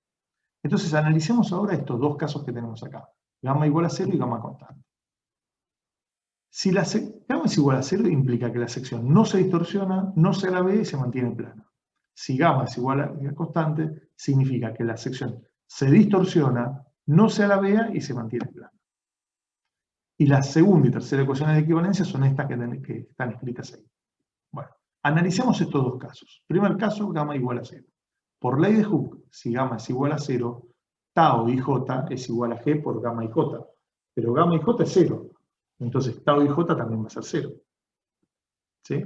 Entonces analicemos ahora estos dos casos que tenemos acá. Gamma igual a 0 y gamma constante. Si la gamma es igual a 0 implica que la sección no se distorsiona, no se la ve y se mantiene plana. Si gamma es igual a constante, significa que la sección se distorsiona, no se alabea y se mantiene plana. Y la segunda y tercera ecuaciones de equivalencia son estas que están escritas ahí. Bueno, analicemos estos dos casos. Primer caso, gamma igual a 0. Por ley de Hooke, si gamma es igual a 0, tau y j es igual a g por gamma y j. Pero gamma y j es 0. Entonces tau y j también va a ser 0. ¿Sí?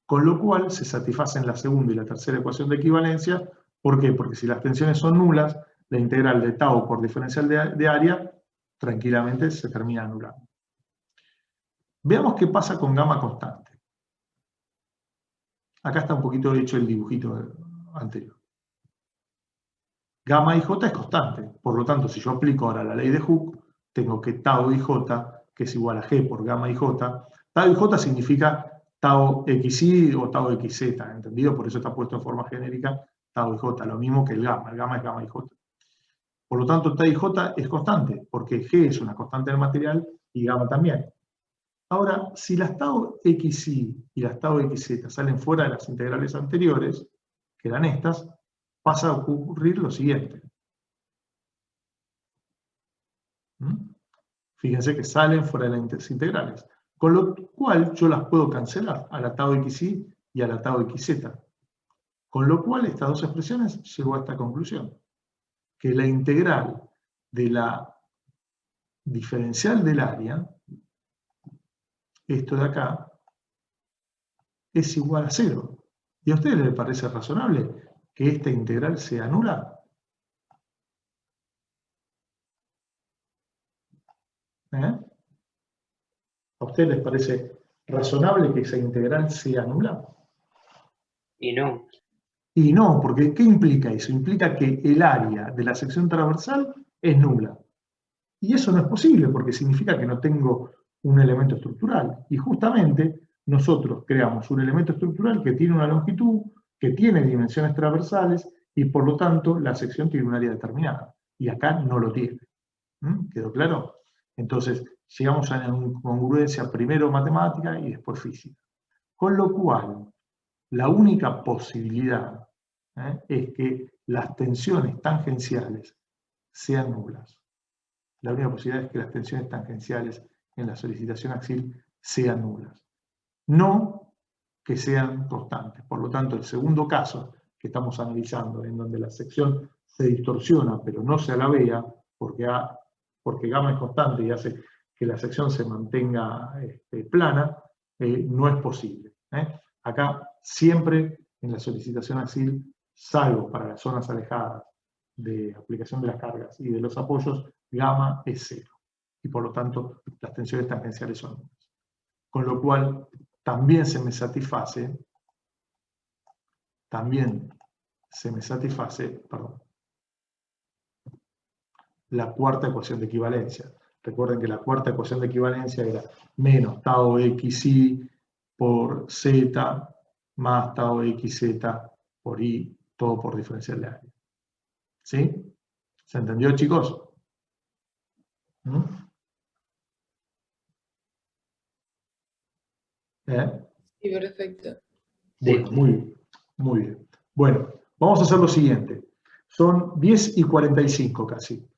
Con lo cual se satisfacen la segunda y la tercera ecuación de equivalencia. ¿Por qué? Porque si las tensiones son nulas, la integral de tau por diferencial de área tranquilamente se termina anulando. Veamos qué pasa con gamma constante. Acá está un poquito hecho el dibujito anterior. Gamma y j es constante. Por lo tanto, si yo aplico ahora la ley de Hooke, tengo que tau y j, que es igual a g por gamma y j. Tau y j significa tau xy o tau xz, ¿entendido? Por eso está puesto en forma genérica tau y j, lo mismo que el gamma es gamma y j. Por lo tanto, tau y j es constante, porque g es una constante del material y gamma también. Ahora, si las tau xy y las tau xz salen fuera de las integrales anteriores, que eran estas, pasa a ocurrir lo siguiente. Fíjense que salen fuera de las integrales. Con lo cual yo las puedo cancelar a la tau xy y a la tau xz. Con lo cual estas dos expresiones llegó a esta conclusión. Que la integral de la diferencial del área, esto de acá, es igual a 0. ¿Y a ustedes les parece razonable que esta integral sea nula? ¿A ustedes les parece razonable que esa integral sea nula? Y no. Y no, porque ¿qué implica eso? Implica que el área de la sección transversal es nula. Y eso no es posible, porque significa que no tengo un elemento estructural. Y justamente nosotros creamos un elemento estructural que tiene una longitud, que tiene dimensiones transversales, y por lo tanto la sección tiene un área determinada. Y acá no lo tiene. ¿Quedó claro? Entonces, llegamos a una incongruencia primero matemática y después física. Con lo cual, la única posibilidad es que las tensiones tangenciales sean nulas. La única posibilidad es que las tensiones tangenciales en la solicitación axial sean nulas. No que sean constantes. Por lo tanto, el segundo caso que estamos analizando, en donde la sección se distorsiona pero no se alabea, porque gamma es constante y hace que la sección se mantenga plana, no es posible. Acá siempre en la solicitación axial, salvo para las zonas alejadas de aplicación de las cargas y de los apoyos, gamma es 0. Y por lo tanto, las tensiones tangenciales son nulas. Con lo cual, también se me satisface, la cuarta ecuación de equivalencia. Recuerden que la cuarta ecuación de equivalencia era menos tau xi por z más tau xz por i, todo por diferencial de área. ¿Sí? ¿Se entendió, chicos? ¿Mm? Sí, perfecto. Bueno, muy bien. Bueno, vamos a hacer lo siguiente. Son 10:45 casi.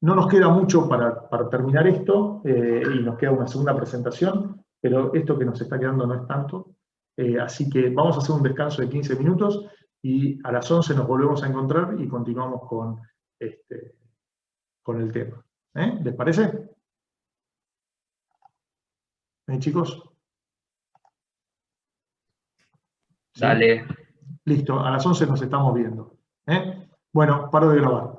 No nos queda mucho para terminar esto y nos queda una segunda presentación, pero esto que nos está quedando no es tanto. Así que vamos a hacer un descanso de 15 minutos y a las 11 nos volvemos a encontrar y continuamos con el tema. ¿Les parece? Chicos. ¿Sí? Dale. Listo, a las 11 nos estamos viendo. Bueno, paro de grabar.